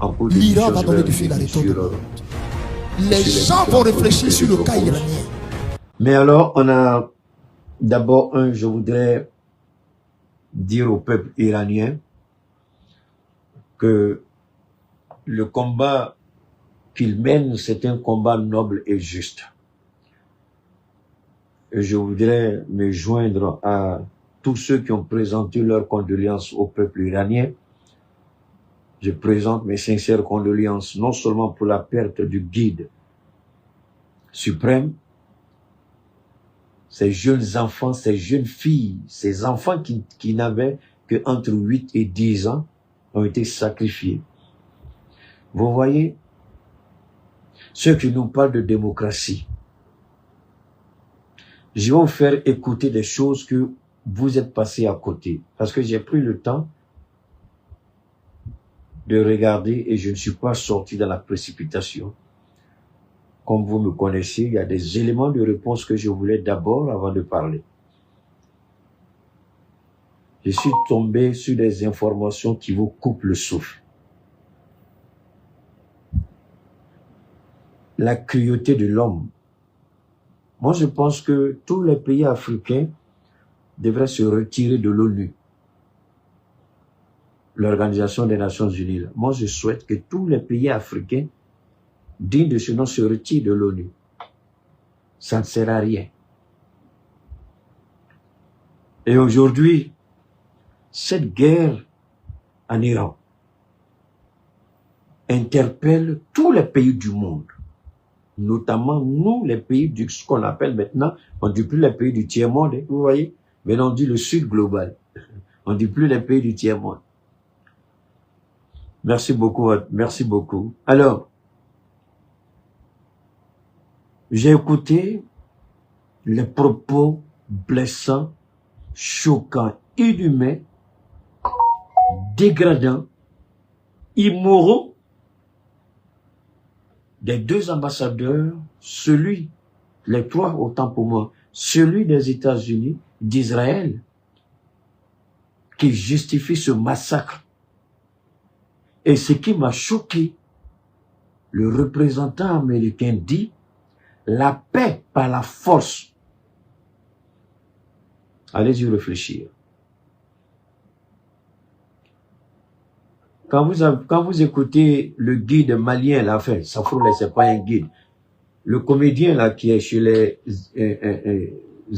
en cours l'Iran d'émission, va je donner vais du fil à revenir retordre. sur, Les sur gens vont différents réfléchir produits sur que le je cas propose. iranien. Mais alors, on a d'abord je voudrais dire au peuple iranien que le combat qu'il mène, c'est un combat noble et juste. Et je voudrais me joindre à tous ceux qui ont présenté leurs condoléances au peuple iranien. Je présente mes sincères condoléances, non seulement pour la perte du guide suprême, ces jeunes enfants, ces jeunes filles, ces enfants qui n'avaient que entre 8 et 10 ans ont été sacrifiés. Vous voyez, ceux qui nous parlent de démocratie, je vais vous faire écouter des choses que vous êtes passés à côté. Parce que j'ai pris le temps de regarder et je ne suis pas sorti dans la précipitation. Comme vous me connaissez, il y a des éléments de réponse que je voulais d'abord avant de parler. Je suis tombé sur des informations qui vous coupent le souffle. La cruauté de l'homme. Moi, je pense que tous les pays africains devraient se retirer de l'ONU, l'Organisation des Nations Unies. Moi, je souhaite que tous les pays africains dignes de ce nom se retirent de l'ONU. Ça ne sert à rien. Et aujourd'hui, cette guerre en Iran interpelle tous les pays du monde, notamment nous, les pays de ce qu'on appelle maintenant, on ne dit plus les pays du tiers-monde, vous voyez, mais on dit le Sud global. On ne dit plus les pays du tiers-monde. Merci beaucoup, merci beaucoup. Alors, j'ai écouté les propos blessants, choquants, inhumains, dégradants, immoraux des deux ambassadeurs, les trois autant pour moi, celui des États-Unis, d'Israël, qui justifie ce massacre. Et ce qui m'a choqué, le représentant américain dit, la paix par la force. Allez-y réfléchir. Quand vous écoutez le guide malien, là, enfin, ça c'est pas un guide. Le comédien, là, qui est chez les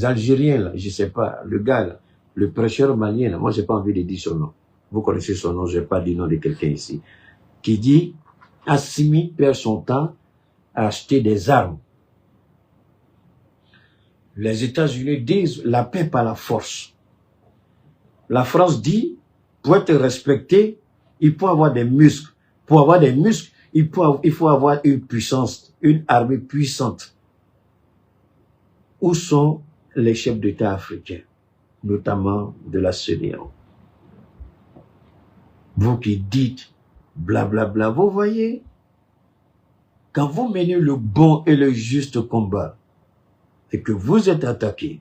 Algériens, là, je sais pas, le gars, là, le prêcheur malien, là, moi, j'ai pas envie de dire son nom. Vous connaissez son nom, je vais pas dire le nom de quelqu'un ici. Qui dit, Assimi perd son temps à acheter des armes. Les États-Unis disent la paix par la force. La France dit, pour être respecté, il faut avoir des muscles. Pour avoir des muscles, il faut avoir une puissance, une armée puissante. Où sont les chefs d'État africains, notamment de la CEDEAO? Vous qui dites blablabla, vous voyez, quand vous menez le bon et le juste combat, et que vous êtes attaqué,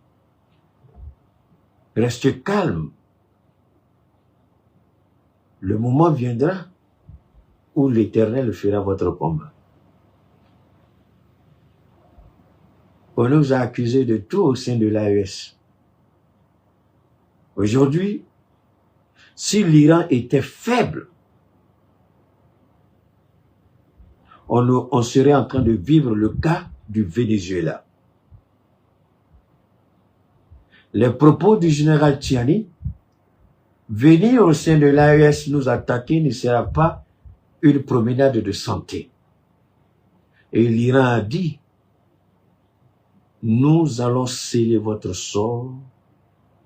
restez calme. Le moment viendra où l'Éternel fera votre combat. On nous a accusés de tout au sein de l'AES. Aujourd'hui, si l'Iran était faible, on serait en train de vivre le cas du Venezuela. Les propos du général Tiani, venir au sein de l'AES nous attaquer ne sera pas une promenade de santé. Et l'Iran a dit, nous allons sceller votre sort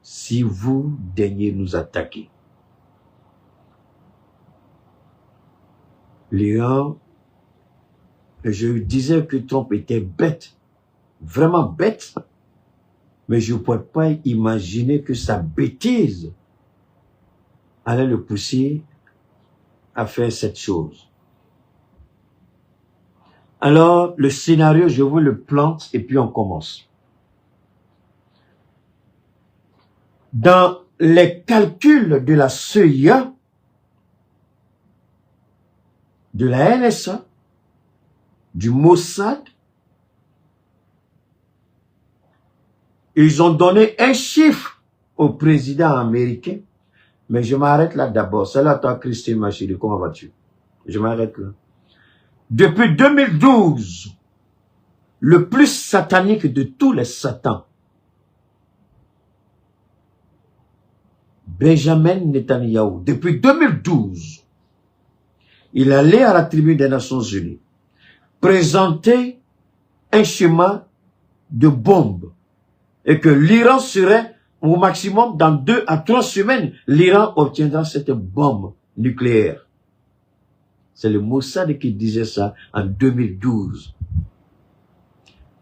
si vous daignez nous attaquer. L'Iran, je disais que Trump était bête, vraiment bête, mais je ne pouvais pas imaginer que sa bêtise allait le pousser à faire cette chose. Alors, le scénario, je vous le plante et puis on commence. Dans les calculs de la CIA, de la NSA, du Mossad. Ils ont donné un chiffre au président américain. Mais je m'arrête là d'abord. C'est là, toi, Christine Machidi, comment vas-tu? Je m'arrête là. Depuis 2012, le plus satanique de tous les satans, Benjamin Netanyahu, depuis 2012, il allait à la tribune des Nations Unies présenter un schéma de bombe et que l'Iran serait au maximum dans 2 à 3 semaines, l'Iran obtiendra cette bombe nucléaire. C'est le Mossad qui disait ça en 2012.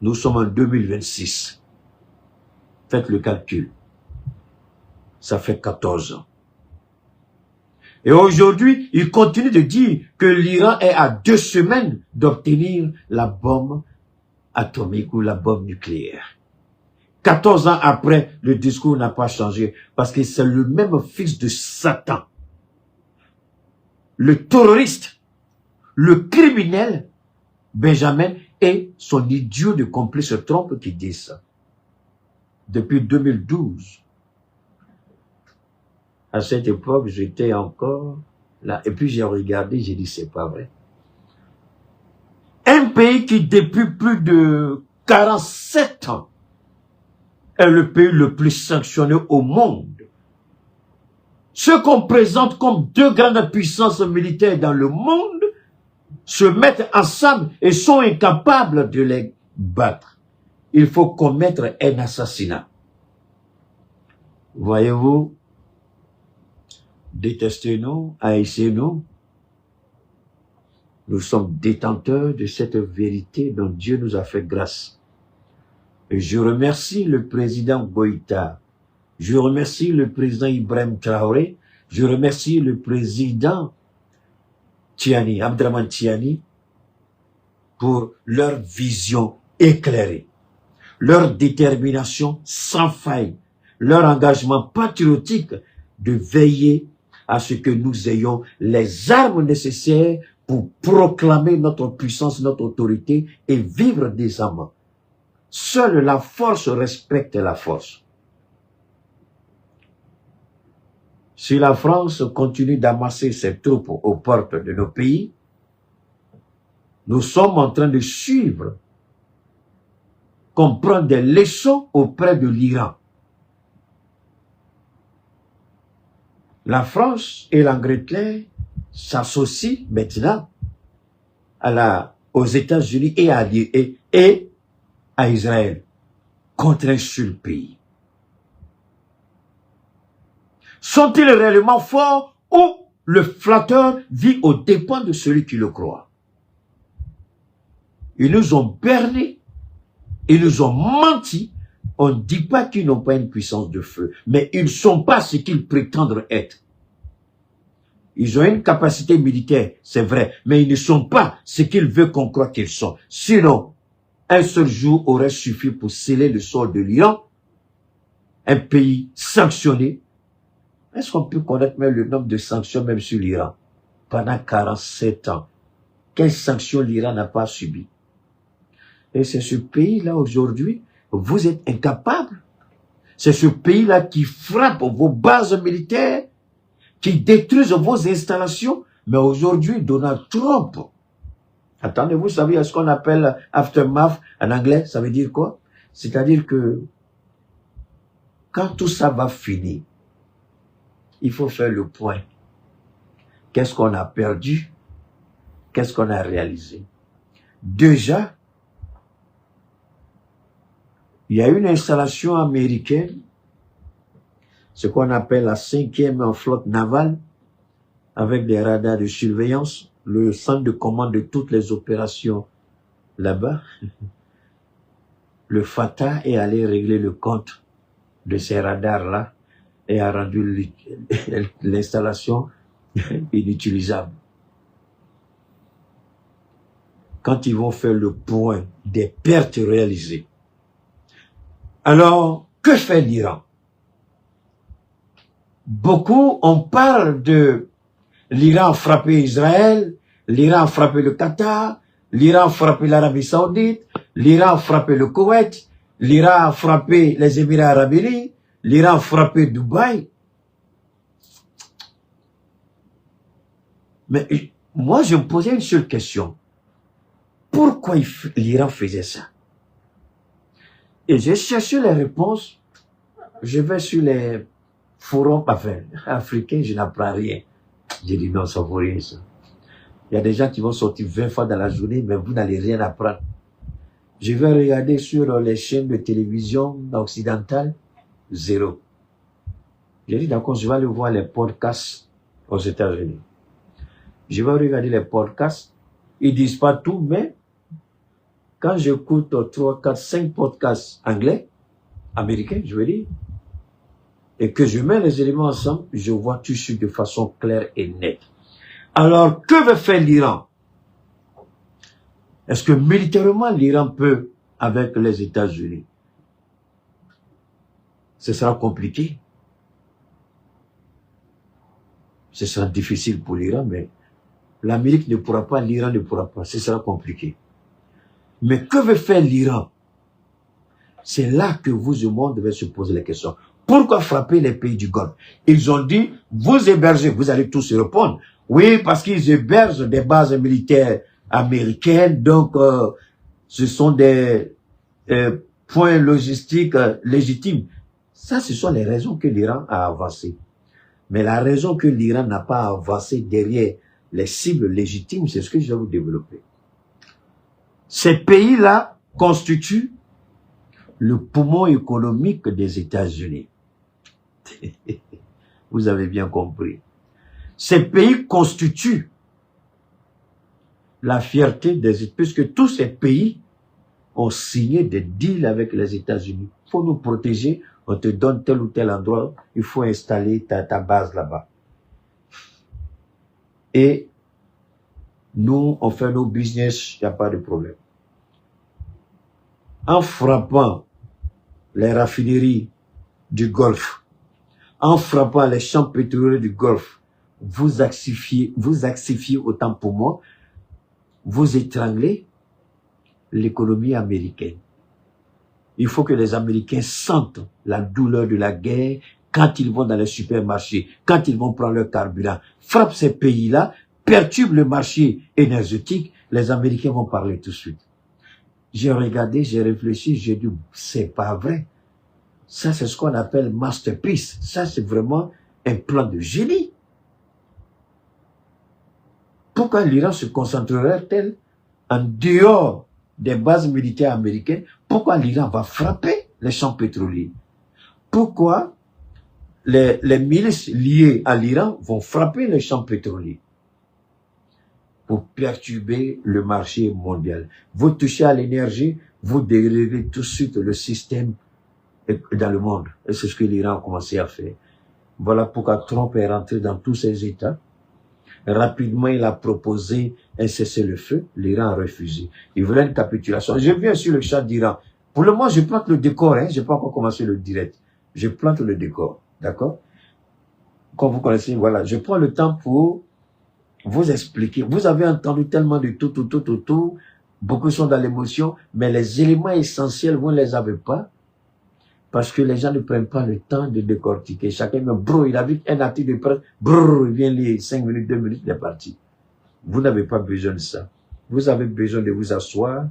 Nous sommes en 2026. Faites le calcul. Ça fait 14 ans. Et aujourd'hui, il continue de dire que l'Iran est à 2 semaines d'obtenir la bombe atomique ou la bombe nucléaire. 14 ans après, le discours n'a pas changé parce que c'est le même fils de Satan. Le terroriste, le criminel, Benjamin, et son idiot de complice Trump qui dit ça. Depuis 2012. À cette époque, j'étais encore là. Et puis j'ai regardé, j'ai dit, c'est pas vrai. Un pays qui, depuis plus de 47 ans, est le pays le plus sanctionné au monde. Ceux qu'on présente comme 2 grandes puissances militaires dans le monde se mettent ensemble et sont incapables de les battre. Il faut commettre un assassinat. Voyez-vous, détestez-nous, haïssez-nous. Nous sommes détenteurs de cette vérité dont Dieu nous a fait grâce. Et je remercie le président Goïta. Je remercie le président Ibrahim Traoré. Je remercie le président Tiani, Abdraman Tiani, pour leur vision éclairée, leur détermination sans faille, leur engagement patriotique de veiller à ce que nous ayons les armes nécessaires pour proclamer notre puissance, notre autorité et vivre décemment. Seule la force respecte la force. Si la France continue d'amasser ses troupes aux portes de nos pays, nous sommes en train de suivre, qu'on prend des leçons auprès de l'Iran. La France et l'Angleterre s'associent maintenant aux États-Unis et à Israël contre un seul pays. Sont-ils réellement forts ou le flatteur vit aux dépens de celui qui le croit? Ils nous ont bernés, ils nous ont menti. On ne dit pas qu'ils n'ont pas une puissance de feu, mais ils ne sont pas ce qu'ils prétendent être. Ils ont une capacité militaire, c'est vrai, mais ils ne sont pas ce qu'ils veulent qu'on croit qu'ils sont. Sinon, un seul jour aurait suffi pour sceller le sort de l'Iran, un pays sanctionné. Est-ce qu'on peut connaître même le nombre de sanctions même sur l'Iran? Pendant 47 ans, quelles sanctions l'Iran n'a pas subies? Et c'est ce pays-là aujourd'hui, vous êtes incapables. C'est ce pays-là qui frappe vos bases militaires, qui détruisent vos installations. Mais aujourd'hui, Donald Trump, attendez, vous savez ce qu'on appelle aftermath en anglais, ça veut dire quoi? C'est-à-dire que quand tout ça va finir, il faut faire le point. Qu'est-ce qu'on a perdu? Qu'est-ce qu'on a réalisé? Déjà, il y a une installation américaine, ce qu'on appelle la 5e flotte navale, avec des radars de surveillance, le centre de commande de toutes les opérations là-bas. Le Fatah est allé régler le compte de ces radars-là et a rendu l'installation inutilisable. Quand ils vont faire le point des pertes réalisées. Alors, que fait l'Iran? Beaucoup, on parle de l'Iran frappé Israël, l'Iran a frappé le Qatar, l'Iran a frappé l'Arabie Saoudite, l'Iran a frappé le Koweït, l'Iran a frappé les Émirats Arabes Unis, l'Iran a frappé Dubaï. Mais moi, je me posais une seule question. Pourquoi l'Iran faisait ça? Et j'ai cherché les réponses. Je vais sur les forums africains, je n'apprends rien. J'ai dit non, ça vaut rien ça. Il y a des gens qui vont sortir 20 fois dans la journée, mais vous n'allez rien apprendre. Je vais regarder sur les chaînes de télévision occidentales, zéro. J'ai dit d'accord, je vais aller voir les podcasts aux États-Unis. Je vais regarder les podcasts. Ils disent pas tout, mais quand j'écoute 3, 4, 5 podcasts anglais, américains, je veux dire, et que je mets les éléments ensemble, je vois tout ça de façon claire et nette. Alors, que veut faire l'Iran? Est-ce que militairement, l'Iran peut avec les États-Unis? Ce sera compliqué. Ce sera difficile pour l'Iran, mais l'Amérique ne pourra pas, l'Iran ne pourra pas. Ce sera compliqué. Mais que veut faire l'Iran? C'est là que vous et moi devez se poser la question. Pourquoi frapper les pays du Golfe? Ils ont dit, vous hébergez, vous allez tous répondre. Oui, parce qu'ils hébergent des bases militaires américaines, donc ce sont des points logistiques légitimes. Ça, ce sont les raisons que l'Iran a avancées. Mais la raison que l'Iran n'a pas avancé derrière les cibles légitimes, c'est ce que je vais vous développer. Ces pays-là constituent le poumon économique des États-Unis. Vous avez bien compris. Ces pays constituent la fierté des États, puisque tous ces pays ont signé des deals avec les États-Unis. Il faut nous protéger, on te donne tel ou tel endroit, il faut installer ta base là-bas. Et nous, on fait nos business, il n'y a pas de problème. En frappant les raffineries du Golfe, en frappant les champs pétroliers du Golfe, vous axifiez autant pour moi, vous étranglez l'économie américaine. Il faut que les Américains sentent la douleur de la guerre quand ils vont dans les supermarchés, quand ils vont prendre leur carburant. Frappe ces pays-là, perturbe le marché énergétique, les Américains vont parler tout de suite. J'ai regardé, j'ai réfléchi, j'ai dit, c'est pas vrai. Ça, c'est ce qu'on appelle masterpiece. Ça, c'est vraiment un plan de génie. Pourquoi l'Iran se concentrerait-elle en dehors des bases militaires américaines? Pourquoi l'Iran va frapper les champs pétroliers? Pourquoi les milices liées à l'Iran vont frapper les champs pétroliers? Pour perturber le marché mondial. Vous touchez à l'énergie, vous déréglez tout de suite le système dans le monde. Et c'est ce que l'Iran a commencé à faire. Voilà pourquoi Trump est rentré dans tous ces États. Rapidement, il a proposé un cessez-le-feu. L'Iran a refusé. Il voulait une capitulation. Je viens sur le chat d'Iran. Pour le moment, je plante le décor. Je n'ai pas encore commencé le direct. Je plante le décor. D'accord? Comme vous connaissez, voilà. Je prends le temps pour vous expliquer. Vous avez entendu tellement de tout. Beaucoup sont dans l'émotion. Mais les éléments essentiels, vous ne les avez pas. Parce que les gens ne prennent pas le temps de décortiquer. Chacun me brrr, il a vu un article de presse, brrr, il vient lire 5 minutes, 2 minutes, il est parti. Vous n'avez pas besoin de ça. Vous avez besoin de vous asseoir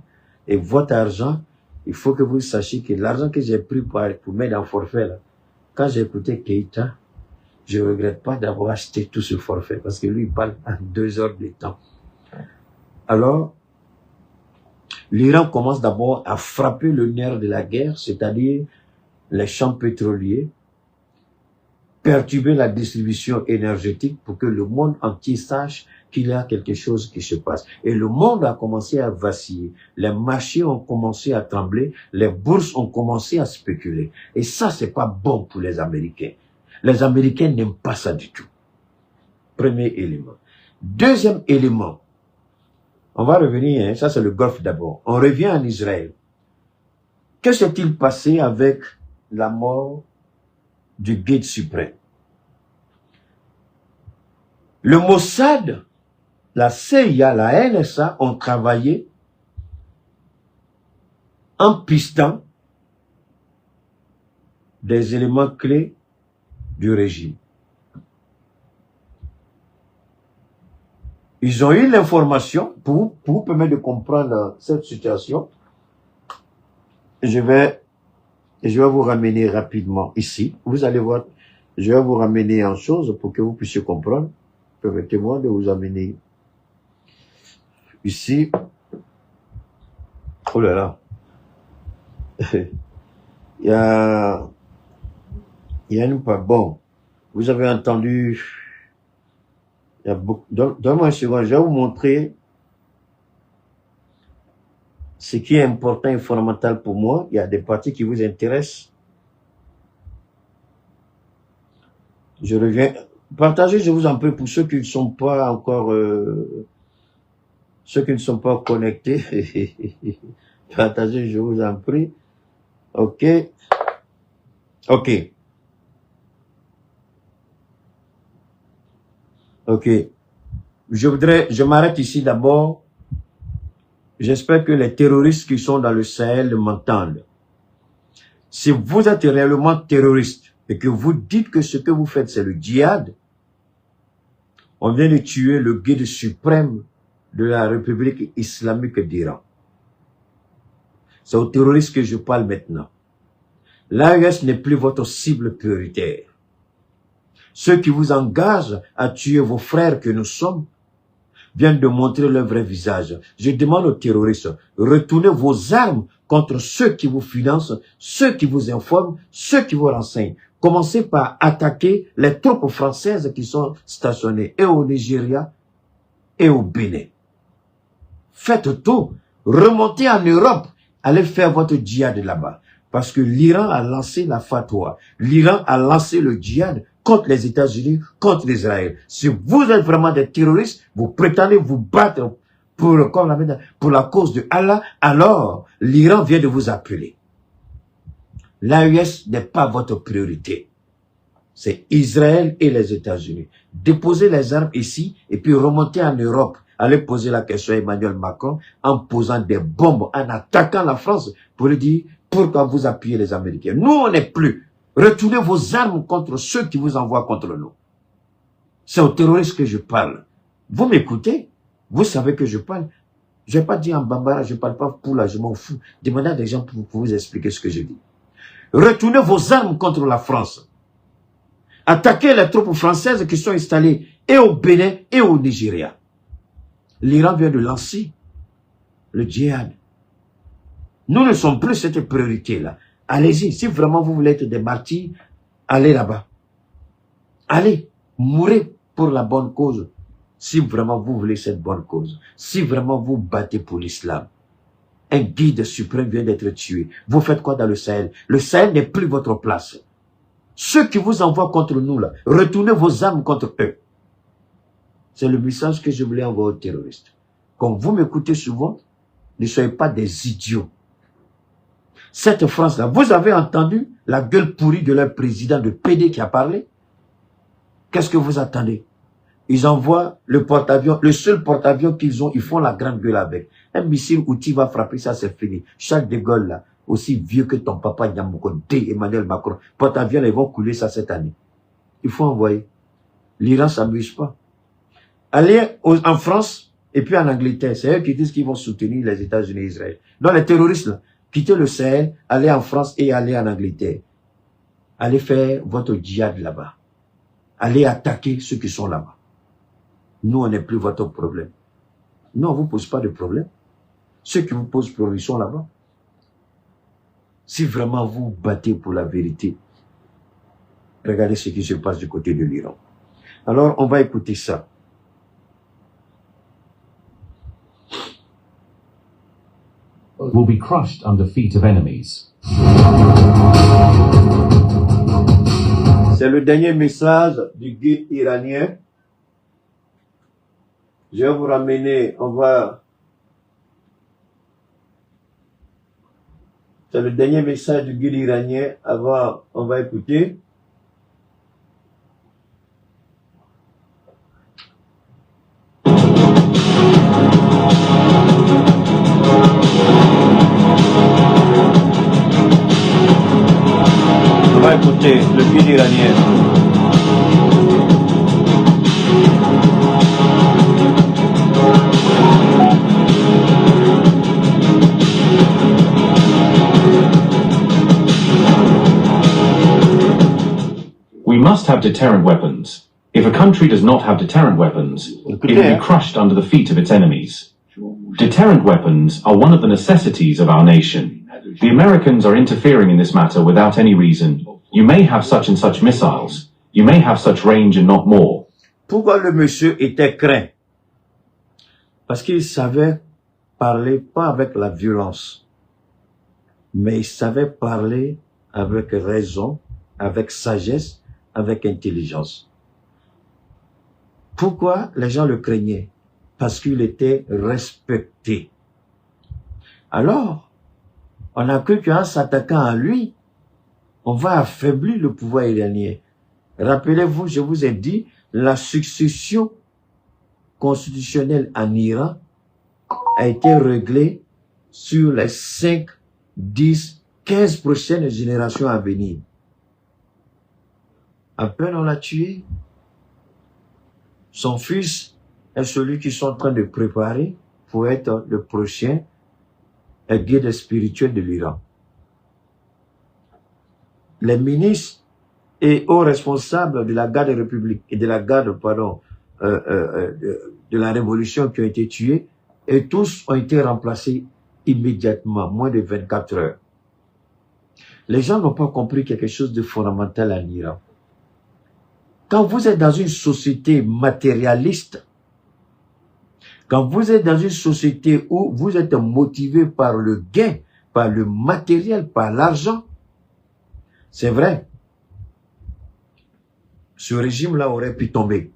et votre argent, il faut que vous sachiez que l'argent que j'ai pris pour mettre en forfait, là, quand j'ai écouté Keïta, je ne regrette pas d'avoir acheté tout ce forfait parce que lui, il parle en 2 heures de temps. Alors, l'Iran commence d'abord à frapper le nerf de la guerre, c'est-à-dire les champs pétroliers, perturber la distribution énergétique pour que le monde entier sache qu'il y a quelque chose qui se passe. Et le monde a commencé à vaciller. Les marchés ont commencé à trembler. Les bourses ont commencé à spéculer. Et ça, c'est pas bon pour les Américains. Les Américains n'aiment pas ça du tout. Premier élément. Deuxième élément. On va revenir, ça c'est le Golfe d'abord. On revient en Israël. Que s'est-il passé avec la mort du guide suprême? Le Mossad la CIA, la NSA ont travaillé en pistant des éléments clés du régime. Ils ont eu l'information pour vous permettre de comprendre cette situation. Je vais vous ramener rapidement ici. Vous allez voir, je vais vous ramener en chose pour que vous puissiez comprendre. Permettez-moi de vous amener ici. Oh là là. Il y a une part. Bon, vous avez entendu. Il y a beaucoup. Donne-moi une seconde, je vais vous montrer ce qui est important et fondamental pour moi. Il y a des parties qui vous intéressent. Je reviens. Partagez, je vous en prie, pour ceux qui ne sont pas encore, ceux qui ne sont pas connectés. Partagez, je vous en prie. Ok. Ok. Ok. Je m'arrête ici d'abord. J'espère que les terroristes qui sont dans le Sahel m'entendent. Si vous êtes réellement terroriste et que vous dites que ce que vous faites c'est le djihad, on vient de tuer le guide suprême de la République islamique d'Iran. C'est aux terroristes que je parle maintenant. L'AES n'est plus votre cible prioritaire. Ceux qui vous engagent à tuer vos frères que nous sommes viennent de montrer leur vrai visage. Je demande aux terroristes, retournez vos armes contre ceux qui vous financent, ceux qui vous informent, ceux qui vous renseignent. Commencez par attaquer les troupes françaises qui sont stationnées et au Nigeria et au Bénin. Faites tout. Remontez en Europe. Allez faire votre djihad là-bas. Parce que l'Iran a lancé la fatwa. L'Iran a lancé le djihad contre les États-Unis, contre l'Israël. Si vous êtes vraiment des terroristes, vous prétendez vous battre pour la cause de Allah, alors l'Iran vient de vous appeler. L'AES n'est pas votre priorité. C'est Israël et les États-Unis. Déposez les armes ici et puis remontez en Europe. Allez poser la question à Emmanuel Macron en posant des bombes, en attaquant la France pour lui dire pourquoi vous appuyez les Américains. Nous, on n'est plus. Retournez vos armes contre ceux qui vous envoient contre nous. C'est aux terroristes que je parle. Vous m'écoutez? Vous savez que je parle. Je ne vais pas dire en bambara, je ne parle pas pour là, je m'en fous. Demandez à des gens pour vous expliquer ce que je dis. Retournez vos armes contre la France. Attaquez les troupes françaises qui sont installées et au Bénin et au Nigeria. L'Iran vient de lancer le djihad. Nous ne sommes plus cette priorité-là. Allez-y, si vraiment vous voulez être des martyrs, allez là-bas. Allez, mourrez pour la bonne cause. Si vraiment vous voulez cette bonne cause. Si vraiment vous battez pour l'islam. Un guide suprême vient d'être tué. Vous faites quoi dans le Sahel? Le Sahel n'est plus votre place. Ceux qui vous envoient contre nous, là, retournez vos armes contre eux. C'est le message que je voulais envoyer aux terroristes. Comme vous m'écoutez souvent, ne soyez pas des idiots. Cette France-là, vous avez entendu la gueule pourrie de leur président de PD qui a parlé? Qu'est-ce que vous attendez? Ils envoient le porte-avions, le seul porte-avions qu'ils ont, ils font la grande gueule avec. Un missile outil va frapper, ça c'est fini. Charles de Gaulle là, aussi vieux que ton papa Nyamouko, Emmanuel Macron, porte-avions, ils vont couler ça cette année. Il faut envoyer. L'Iran s'amuse pas. Allez en France et puis en Angleterre, c'est eux qui disent qu'ils vont soutenir les États-Unis et Israël. Donc les terroristes là, quittez le Sahel, allez en France et allez en Angleterre. Allez faire votre djihad là-bas. Allez attaquer ceux qui sont là-bas. Nous, on n'est plus votre problème. Nous, on ne vous pose pas de problème. Ceux qui vous posent problème, ils sont là-bas. Si vraiment vous battez pour la vérité, regardez ce qui se passe du côté de l'Iran. Alors, on va écouter ça. Will be crushed under feet of enemies. C'est le dernier message du guide iranien. Je vais vous ramener, c'est le dernier message du guide iranien. Avant, on va écouter. must have deterrent weapons. If a country does not have deterrent weapons, it will be crushed under the feet of its enemies. Deterrent weapons are one of the necessities of our nation. The Americans are interfering in this matter without any reason. You may have such and such missiles. You may have such range and not more. Pourquoi le monsieur était craint? Parce qu'il savait parler pas avec la violence, mais il savait parler avec raison, avec sagesse, avec intelligence. Pourquoi les gens le craignaient? Parce qu'il était respecté. Alors, on a cru qu'en s'attaquant à lui, on va affaiblir le pouvoir iranien. Rappelez-vous, je vous ai dit, la succession constitutionnelle en Iran a été réglée sur les 5, 10, 15 prochaines générations à venir. À peine on l'a tué. Son fils est celui qu'ils sont en train de préparer pour être le prochain guide spirituel de l'Iran. Les ministres et hauts responsables de la garde république et de la garde, de la révolution qui ont été tués, et tous ont été remplacés immédiatement, moins de 24 heures. Les gens n'ont pas compris quelque chose de fondamental en Iran. Quand vous êtes dans une société matérialiste, quand vous êtes dans une société où vous êtes motivé par le gain, par le matériel, par l'argent, c'est vrai, ce régime-là aurait pu tomber.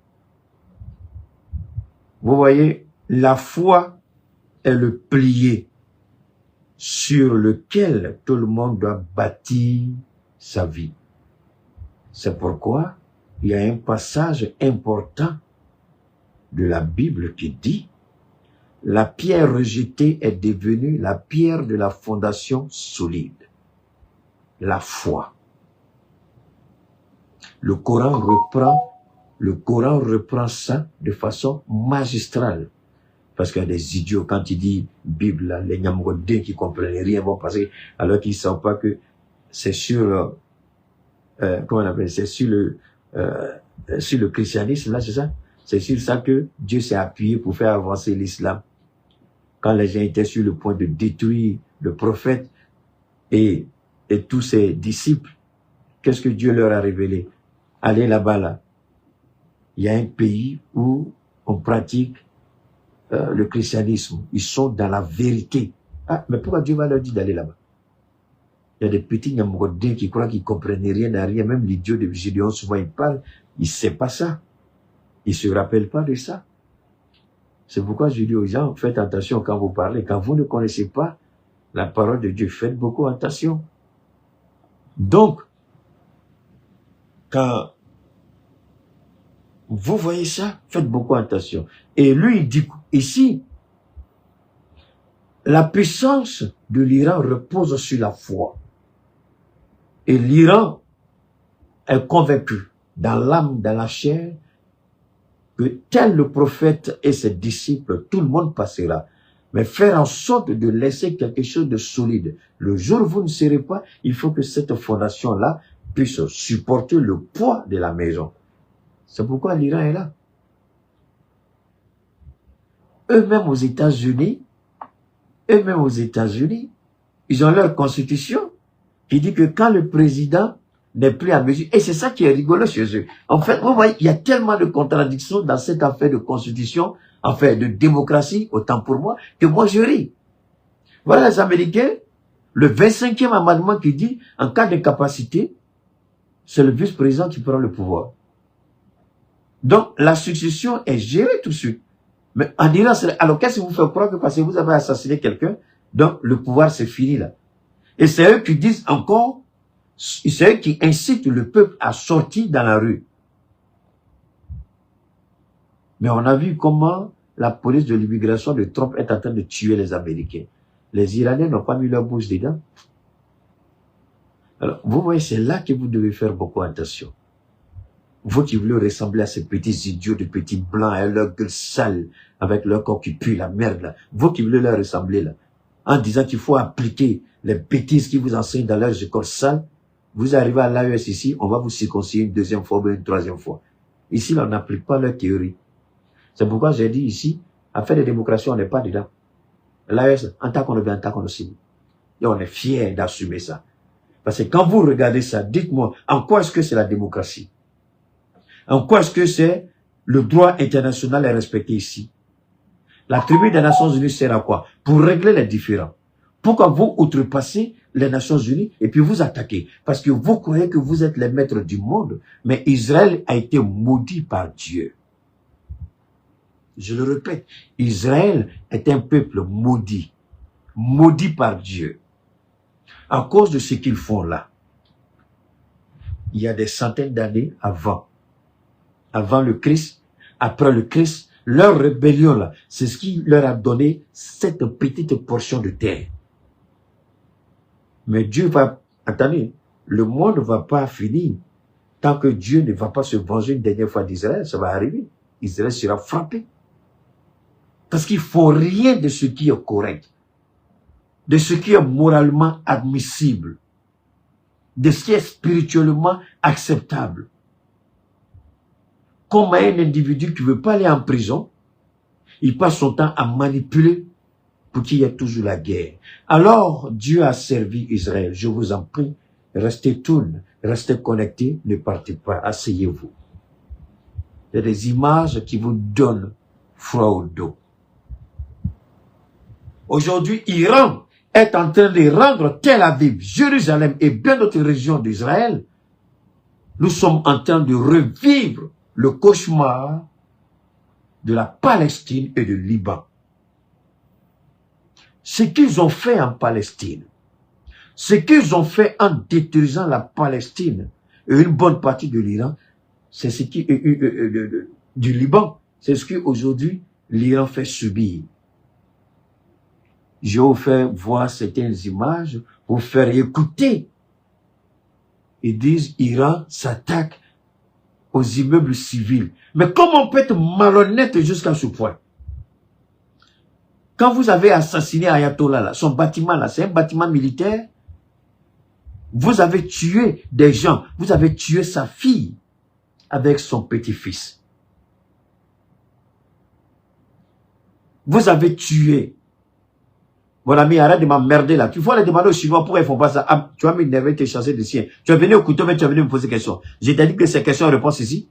Vous voyez, la foi est le plié sur lequel tout le monde doit bâtir sa vie. C'est pourquoi il y a un passage important de la Bible qui dit « La pierre rejetée est devenue la pierre de la fondation solide. » La foi. Le Coran reprend ça de façon magistrale. Parce qu'il y a des idiots, quand il dit Bible, là, les Nyamgodins qui comprennent rien vont passer, alors qu'ils ne savent pas que c'est sur, comment on appelle, c'est sur le christianisme, là, c'est ça? C'est sur ça que Dieu s'est appuyé pour faire avancer l'islam. Quand les gens étaient sur le point de détruire le prophète et tous ses disciples, qu'est-ce que Dieu leur a révélé? Allez là-bas, là. Il y a un pays où on pratique le christianisme. Ils sont dans la vérité. Ah, mais pourquoi Dieu va leur dire d'aller là-bas? Il y a des petits Nyamgodins qui croient qu'ils comprennent rien à rien. Même l'idiot de Gédéon, souvent il parle, il ne sait pas ça. Il ne se rappelle pas de ça. C'est pourquoi je dis aux gens, faites attention quand vous parlez. Quand vous ne connaissez pas la parole de Dieu, faites beaucoup attention. Donc, quand vous voyez ça, faites beaucoup attention. Et lui, il dit ici, la puissance de l'Iran repose sur la foi. Et l'Iran est convaincu dans l'âme, dans la chair, que tel le prophète et ses disciples, tout le monde passera. Mais faire en sorte de laisser quelque chose de solide. Le jour où vous ne serez pas, il faut que cette fondation-là puisse supporter le poids de la maison. C'est pourquoi l'Iran est là. Eux-mêmes aux États-Unis, ils ont leur constitution qui dit que quand le président n'est plus à mesure, et c'est ça qui est rigolo chez eux. En fait, vous voyez, il y a tellement de contradictions dans cette affaire de constitution, affaire de démocratie, autant pour moi, que moi je ris. Voilà les Américains, le 25e amendement qui dit, en cas d'incapacité, c'est le vice-président qui prend le pouvoir. Donc, la succession est gérée tout de suite. Mais en Iran, alors qu'est-ce que vous faites croire que parce que vous avez assassiné quelqu'un, donc le pouvoir c'est fini là. Et c'est eux qui disent encore, c'est eux qui incitent le peuple à sortir dans la rue. Mais on a vu comment la police de l'immigration de Trump est en train de tuer les Américains. Les Iraniens n'ont pas mis leur bouche dedans. Alors, vous voyez, c'est là que vous devez faire beaucoup attention. Vous qui voulez ressembler à ces petits idiots de petits blancs, avec leur gueule sale, avec leur corps qui pue la merde, là. Vous qui voulez leur ressembler, là. En disant qu'il faut appliquer les bêtises qu'ils vous enseignent dans leurs écoles sales, Vous arrivez à l'AES ici, on va vous circoncire une deuxième fois ou une troisième fois. Ici, là, on n'applique pas leur théorie. C'est pourquoi j'ai dit ici, à faire des démocraties, on n'est pas dedans. L'AES, en tant qu'on le veut, en tant qu'on le signe. Et on est fiers d'assumer ça. Parce que quand vous regardez ça, dites-moi, en quoi est-ce que c'est la démocratie? En quoi est-ce que c'est le droit international est respecté ici? La tribu des Nations Unies sert à quoi? Pour régler les différends. Pourquoi vous outrepassez les Nations Unies et puis vous attaquez? Parce que vous croyez que vous êtes les maîtres du monde. Mais Israël a été maudit par Dieu. Je le répète, Israël est un peuple maudit. Maudit par Dieu. À cause de ce qu'ils font là. Il y a des centaines d'années avant le Christ, après le Christ, leur rébellion là, c'est ce qui leur a donné cette petite portion de terre. Mais Dieu va, attendez, le monde ne va pas finir tant que Dieu ne va pas se venger une dernière fois d'Israël, ça va arriver. Israël sera frappé. Parce qu'ils ne font rien de ce qui est correct, de ce qui est moralement admissible, de ce qui est spirituellement acceptable. Comme un individu qui ne veut pas aller en prison, il passe son temps à manipuler pour qu'il y ait toujours la guerre. Alors, Dieu a servi Israël. Je vous en prie, restez tourne, restez connectés, ne partez pas, asseyez-vous. Il y a des images qui vous donnent froid au dos. Aujourd'hui, Iran est en train de rendre Tel Aviv, Jérusalem et bien d'autres régions d'Israël. Nous sommes en train de revivre le cauchemar de la Palestine et du Liban. Ce qu'ils ont fait en Palestine, ce qu'ils ont fait en détruisant la Palestine et une bonne partie de l'Iran, c'est ce qui du Liban, c'est ce qu'aujourd'hui l'Iran fait subir. Je vais vous faire voir certaines images, vous faire écouter. Ils disent Iran s'attaque aux immeubles civils. Mais comment on peut être malhonnête jusqu'à ce point? Quand vous avez assassiné Ayatollah, là, son bâtiment, là, c'est un bâtiment militaire. Vous avez tué des gens. Vous avez tué sa fille avec son petit-fils. Vous avez tué. Mon ami, arrête de m'emmerder là. Tu faut aller demander aux Chinois pourquoi ils font pas ça. Ah, tu vas m'énerver, te chasser de sien. Tu es venu au couteau, mais tu es venu me poser des questions. Je t'ai dit que ces questions-réponses ici.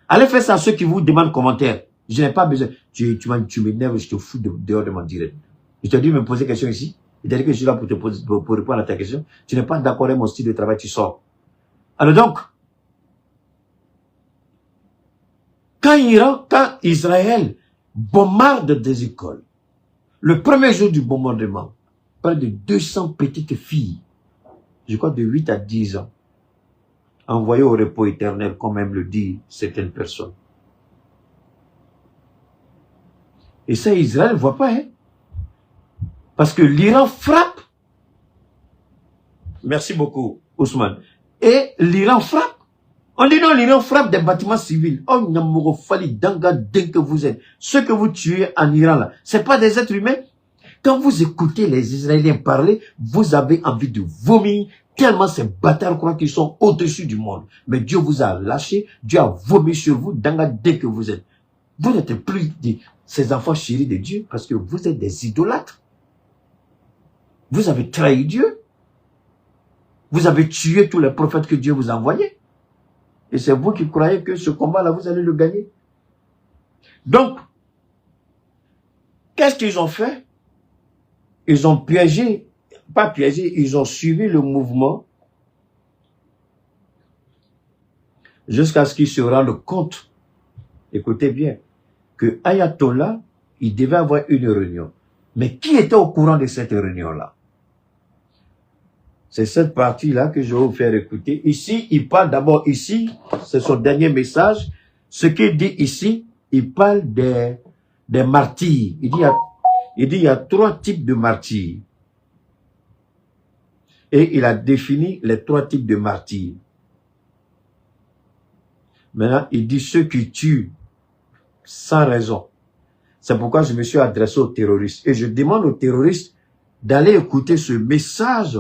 Allez faire ça à ceux qui vous demandent commentaires. Je n'ai pas besoin. Tu m'énerves, je te fous dehors de mon direct. Je t'ai dit de me poser des questions ici. Je t'ai dit que je suis là pour répondre à ta question. Tu n'es pas d'accord avec mon style de travail, tu sors. Alors donc, quand Israël bombarde des écoles, le premier jour du bombardement, près de 200 petites filles, je crois de 8 à 10 ans, envoyées au repos éternel, comme même le disent certaines personnes. Et ça, Israël ne voit pas, hein. Parce que l'Iran frappe. Merci beaucoup, Ousmane. Et l'Iran frappe. On dit non, l'Iran frappe des bâtiments civils. Oh, Namoro Fali, Danga, dès que vous êtes. Ceux que vous tuez en Iran, là, c'est pas des êtres humains. Quand vous écoutez les Israéliens parler, vous avez envie de vomir, tellement ces bâtards croient qu'ils sont au-dessus du monde. Mais Dieu vous a lâché, Dieu a vomi sur vous, Danga, dès que vous êtes. Vous n'êtes plus ces enfants chéris de Dieu, parce que vous êtes des idolâtres. Vous avez trahi Dieu. Vous avez tué tous les prophètes que Dieu vous a envoyés. Et c'est vous qui croyez que ce combat-là, vous allez le gagner. Donc, qu'est-ce qu'ils ont fait? Ils ont piégé, pas piégé, ils ont suivi le mouvement jusqu'à ce qu'ils se rendent compte, écoutez bien, que Ayatollah, il devait avoir une réunion. Mais qui était au courant de cette réunion-là? C'est cette partie-là que je vais vous faire écouter. Ici, il parle d'abord ici, c'est son dernier message. Ce qu'il dit ici, il parle des martyrs. Il dit il y a 3 types de martyrs. Et il a défini les 3 types de martyrs. Maintenant, il dit ceux qui tuent sans raison. C'est pourquoi je me suis adressé aux terroristes. Et je demande aux terroristes d'aller écouter ce message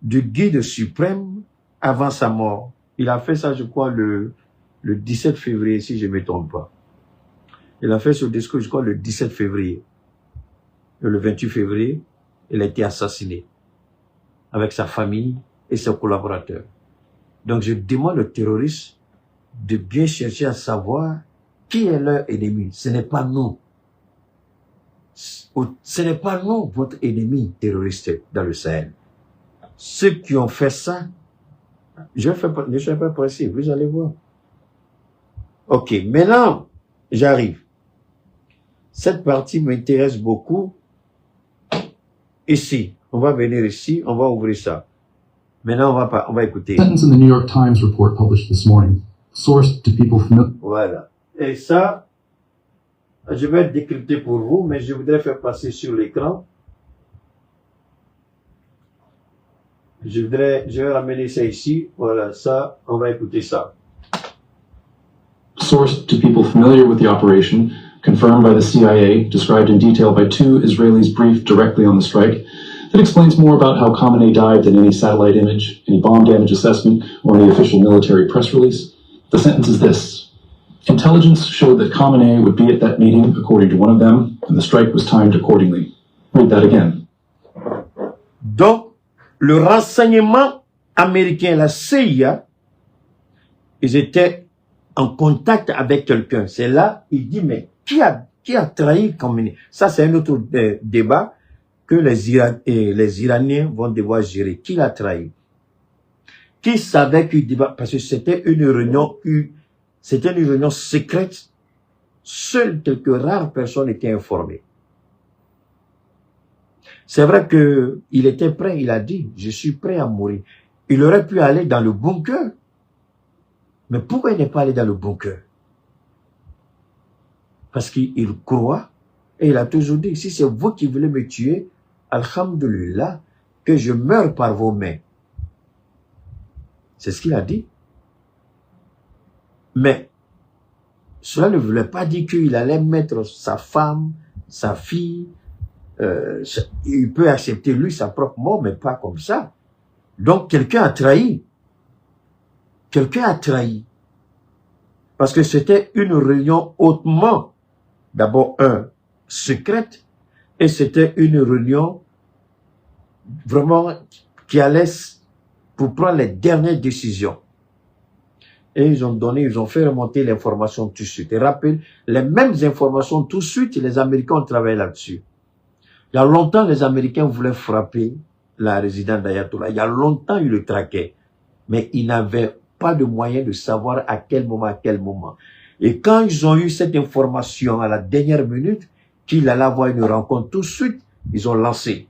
du guide suprême avant sa mort. Il a fait ça, je crois, le 17 février, si je ne me trompe pas. Il a fait ce discours, je crois, le 17 février. Et le 28 février, il a été assassiné avec sa famille et ses collaborateurs. Donc, je demande aux terroristes de bien chercher à savoir qui est leur ennemi. Ce n'est pas nous. Ce n'est pas nous, votre ennemi terroriste dans le Sahel. Ceux qui ont fait ça, je ne suis pas précis, vous allez voir. Ok, maintenant, j'arrive. Cette partie m'intéresse beaucoup. Ici, on va venir ici, on va ouvrir ça. Maintenant, on va écouter. Sentence in the New York Times report published this morning. Source to people familiar. Voilà. Et ça, je vais décrypter pour vous, mais je voudrais faire passer sur l'écran. Je vais ramener ça ici. Voilà, ça, on va écouter ça. Source to people familiar with the operation, confirmed by the CIA, described in detail by 2 Israelis briefed directly on the strike, that explains more about how Khamenei died than any satellite image, any bomb damage assessment, or any official military press release. The sentence is this. Intelligence showed that Khamenei would be at that meeting, according to one of them, and the strike was timed accordingly. Read that again. Donc, le renseignement américain, la CIA, ils étaient en contact avec quelqu'un. C'est là, il dit, mais qui a trahi Khamenei? Ça, c'est un autre débat que les Iraniens vont devoir gérer. Qui l'a trahi? Qui savait qu'il débat? Parce que c'était une réunion secrète. Seules quelques rares personnes étaient informées. C'est vrai que il était prêt, il a dit, je suis prêt à mourir. Il aurait pu aller dans le bunker. Mais pourquoi il n'est pas allé dans le bunker? Parce qu'il croit, et il a toujours dit, si c'est vous qui voulez me tuer, alhamdulillah, que je meure par vos mains. C'est ce qu'il a dit. Mais, cela ne voulait pas dire qu'il allait mettre sa femme, sa fille, il peut accepter lui sa propre mort, mais pas comme ça. Donc, quelqu'un a trahi. Quelqu'un a trahi. Parce que c'était une réunion hautement, d'abord, secrète, et c'était une réunion vraiment qui allait pour prendre les dernières décisions. Et ils ont fait remonter l'information tout de suite. Et rappelle, les mêmes informations tout de suite, les Américains ont travaillé là-dessus. Il y a longtemps, les Américains voulaient frapper la résidence d'Ayatollah. Il y a longtemps, ils le traquaient. Mais ils n'avaient pas de moyen de savoir à quel moment. Et quand ils ont eu cette information à la dernière minute, qu'il allait avoir une rencontre tout de suite, ils ont lancé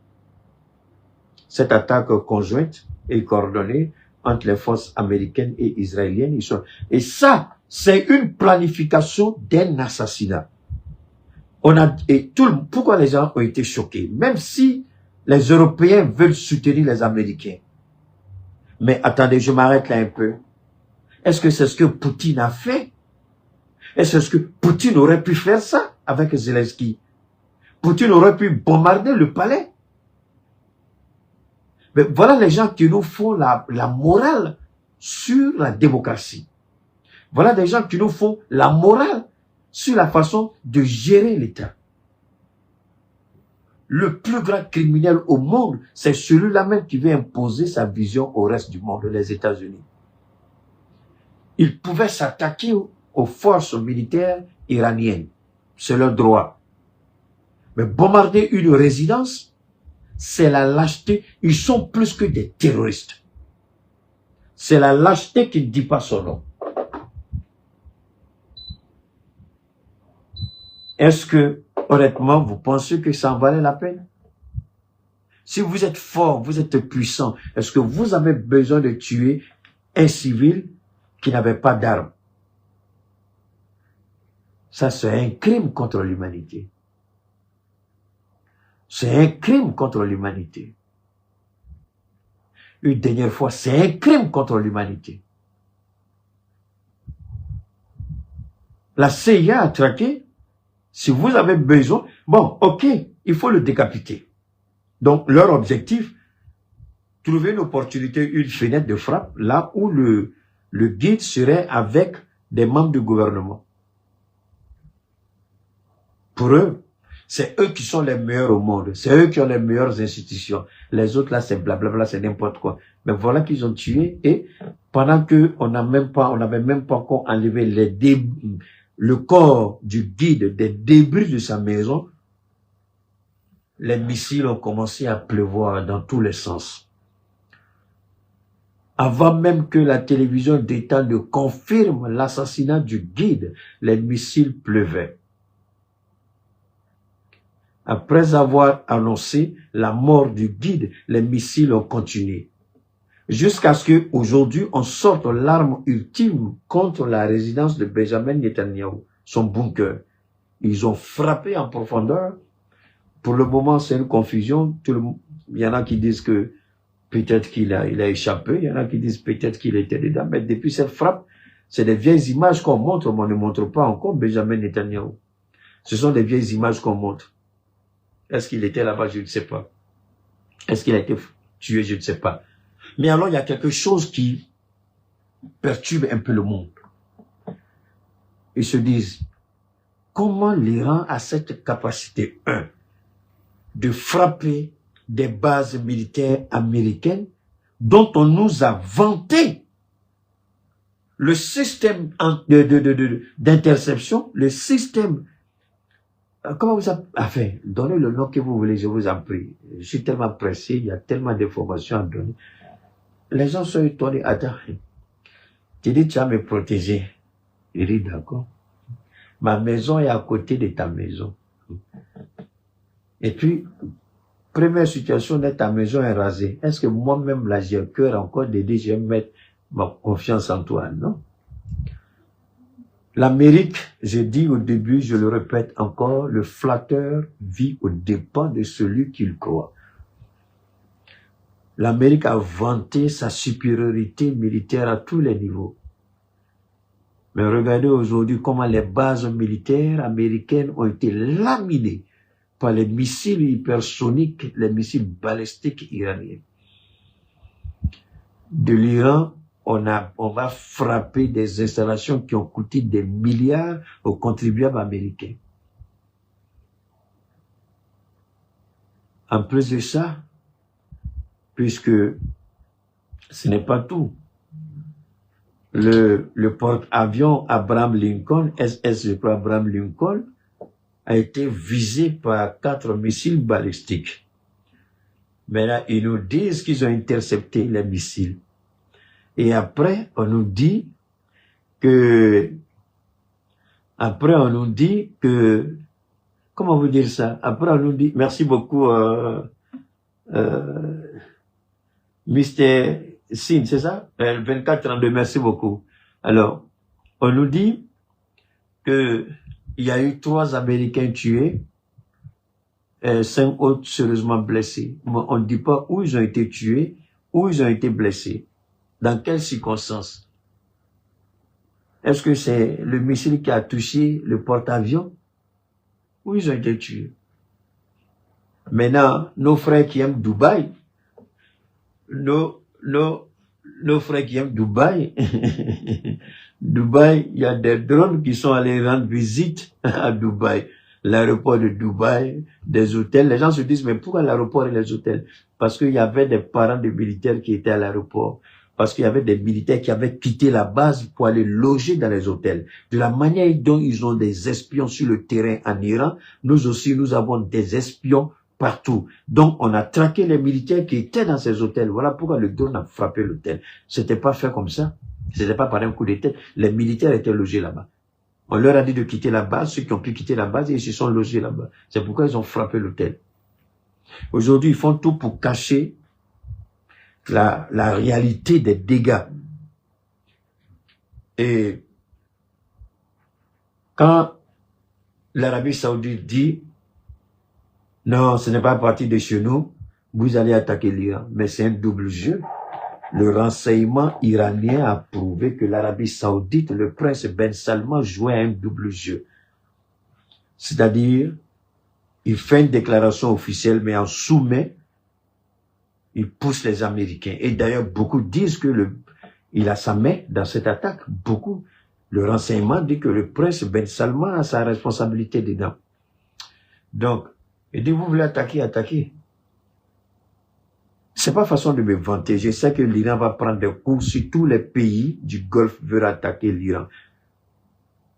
cette attaque conjointe et coordonnée entre les forces américaines et israéliennes. Et ça, c'est une planification d'un assassinat. Pourquoi les gens ont été choqués? Même si les Européens veulent soutenir les Américains. Mais attendez, je m'arrête là un peu. Est-ce que c'est ce que Poutine a fait? Est-ce que Poutine aurait pu faire ça avec Zelensky? Poutine aurait pu bombarder le palais? Mais voilà les gens qui nous font la morale sur la démocratie. Voilà des gens qui nous font la morale sur la façon de gérer l'État. Le plus grand criminel au monde, c'est celui-là même qui veut imposer sa vision au reste du monde, les États-Unis. Il pouvait s'attaquer aux forces militaires iraniennes. C'est leur droit. Mais bombarder une résidence, c'est la lâcheté. Ils sont plus que des terroristes. C'est la lâcheté qui ne dit pas son nom. Est-ce que, honnêtement, vous pensez que ça en valait la peine? Si vous êtes fort, vous êtes puissant, est-ce que vous avez besoin de tuer un civil qui n'avait pas d'armes? Ça, c'est un crime contre l'humanité. C'est un crime contre l'humanité. Une dernière fois, c'est un crime contre l'humanité. La CIA a traqué. Si vous avez besoin, bon, ok, il faut le décapiter. Donc, leur objectif, trouver une opportunité, une fenêtre de frappe, là où le guide serait avec des membres du gouvernement. Pour eux, c'est eux qui sont les meilleurs au monde. C'est eux qui ont les meilleures institutions. Les autres là, c'est blablabla, c'est n'importe quoi. Mais voilà qu'ils ont tué et pendant que on n'avait même pas encore enlevé le corps du guide des débris de sa maison, les missiles ont commencé à pleuvoir dans tous les sens. Avant même que la télévision d'État ne confirme l'assassinat du guide, les missiles pleuvaient. Après avoir annoncé la mort du guide, les missiles ont continué. Jusqu'à ce qu'aujourd'hui, on sorte l'arme ultime contre la résidence de Benjamin Netanyahu, son bunker. Ils ont frappé en profondeur. Pour le moment, c'est une confusion. Il y en a qui disent que peut-être qu'il a échappé. Il y en a qui disent peut-être qu'il était dedans. Mais depuis cette frappe, c'est des vieilles images qu'on montre, mais on ne montre pas encore Benjamin Netanyahu. Ce sont des vieilles images qu'on montre. Est-ce qu'il était là-bas? Je ne sais pas. Est-ce qu'il a été tué? Je ne sais pas. Mais alors, il y a quelque chose qui perturbe un peu le monde. Ils se disent, comment l'Iran a cette capacité, de frapper des bases militaires américaines dont on nous a vanté le système d'interception, le système. Comment vous appelez? Enfin, donnez le nom que vous voulez, je vous en prie. Je suis tellement pressé, il y a tellement d'informations à donner. Les gens sont étonnés. Attends, tu dis tu vas me protéger. Il dit d'accord. Ma maison est à côté de ta maison. Et puis, première situation, ta maison est rasée. Est-ce que moi-même, là, j'ai le cœur encore de dire, je vais mettre ma confiance en toi, non? L'Amérique, j'ai dit au début, je le répète encore, le flatteur vit aux dépens de celui qu'il croit. L'Amérique a vanté sa supériorité militaire à tous les niveaux. Mais regardez aujourd'hui comment les bases militaires américaines ont été laminées par les missiles hypersoniques, les missiles balistiques iraniens. De l'Iran, on va frapper des installations qui ont coûté des milliards aux contribuables américains. En plus de ça, puisque ce n'est pas tout, le porte-avions Abraham Lincoln, SS, je crois, Abraham Lincoln, a été visé par 4 missiles balistiques. Mais là, ils nous disent qu'ils ont intercepté les missiles. Et après, on nous dit que, comment vous dire ça? Après, on nous dit, merci beaucoup, Mr. Sin, c'est ça? 24-32, merci beaucoup. Alors, on nous dit que il y a eu 3 Américains tués, 5 autres sérieusement blessés. Mais on ne dit pas où ils ont été tués, où ils ont été blessés. Dans quelles circonstances? Est-ce que c'est le missile qui a touché le porte-avions? Où ils ont été tués? Maintenant, nos frères qui aiment Dubaï, nos frères qui aiment Dubaï, Dubaï, il y a des drones qui sont allés rendre visite à Dubaï. L'aéroport de Dubaï, des hôtels. Les gens se disent, mais pourquoi l'aéroport et les hôtels? Parce qu'il y avait des parents de militaires qui étaient à l'aéroport. Parce qu'il y avait des militaires qui avaient quitté la base pour aller loger dans les hôtels. De la manière dont ils ont des espions sur le terrain en Iran, nous aussi, nous avons des espions partout. Donc, on a traqué les militaires qui étaient dans ces hôtels. Voilà pourquoi le drone a frappé l'hôtel. C'était pas fait comme ça. C'était pas par un coup de tête. Les militaires étaient logés là-bas. On leur a dit de quitter la base. Ceux qui ont pu quitter la base, ils se sont logés là-bas. C'est pourquoi ils ont frappé l'hôtel. Aujourd'hui, ils font tout pour cacher la réalité des dégâts. Et quand l'Arabie Saoudite dit non, ce n'est pas parti de chez nous, vous allez attaquer l'Iran. Mais c'est un double jeu. Le renseignement iranien a prouvé que l'Arabie Saoudite, le prince Ben Salman, jouait un double jeu. C'est-à-dire, il fait une déclaration officielle, mais en sous-main, il pousse les Américains. Et d'ailleurs, beaucoup disent que il a sa main dans cette attaque. Beaucoup. Le renseignement dit que le prince Ben Salman a sa responsabilité dedans. Donc, il dit, vous voulez attaquer, attaquez. C'est pas façon de me vanter. Je sais que l'Iran va prendre des coups si tous les pays du Golfe veulent attaquer l'Iran.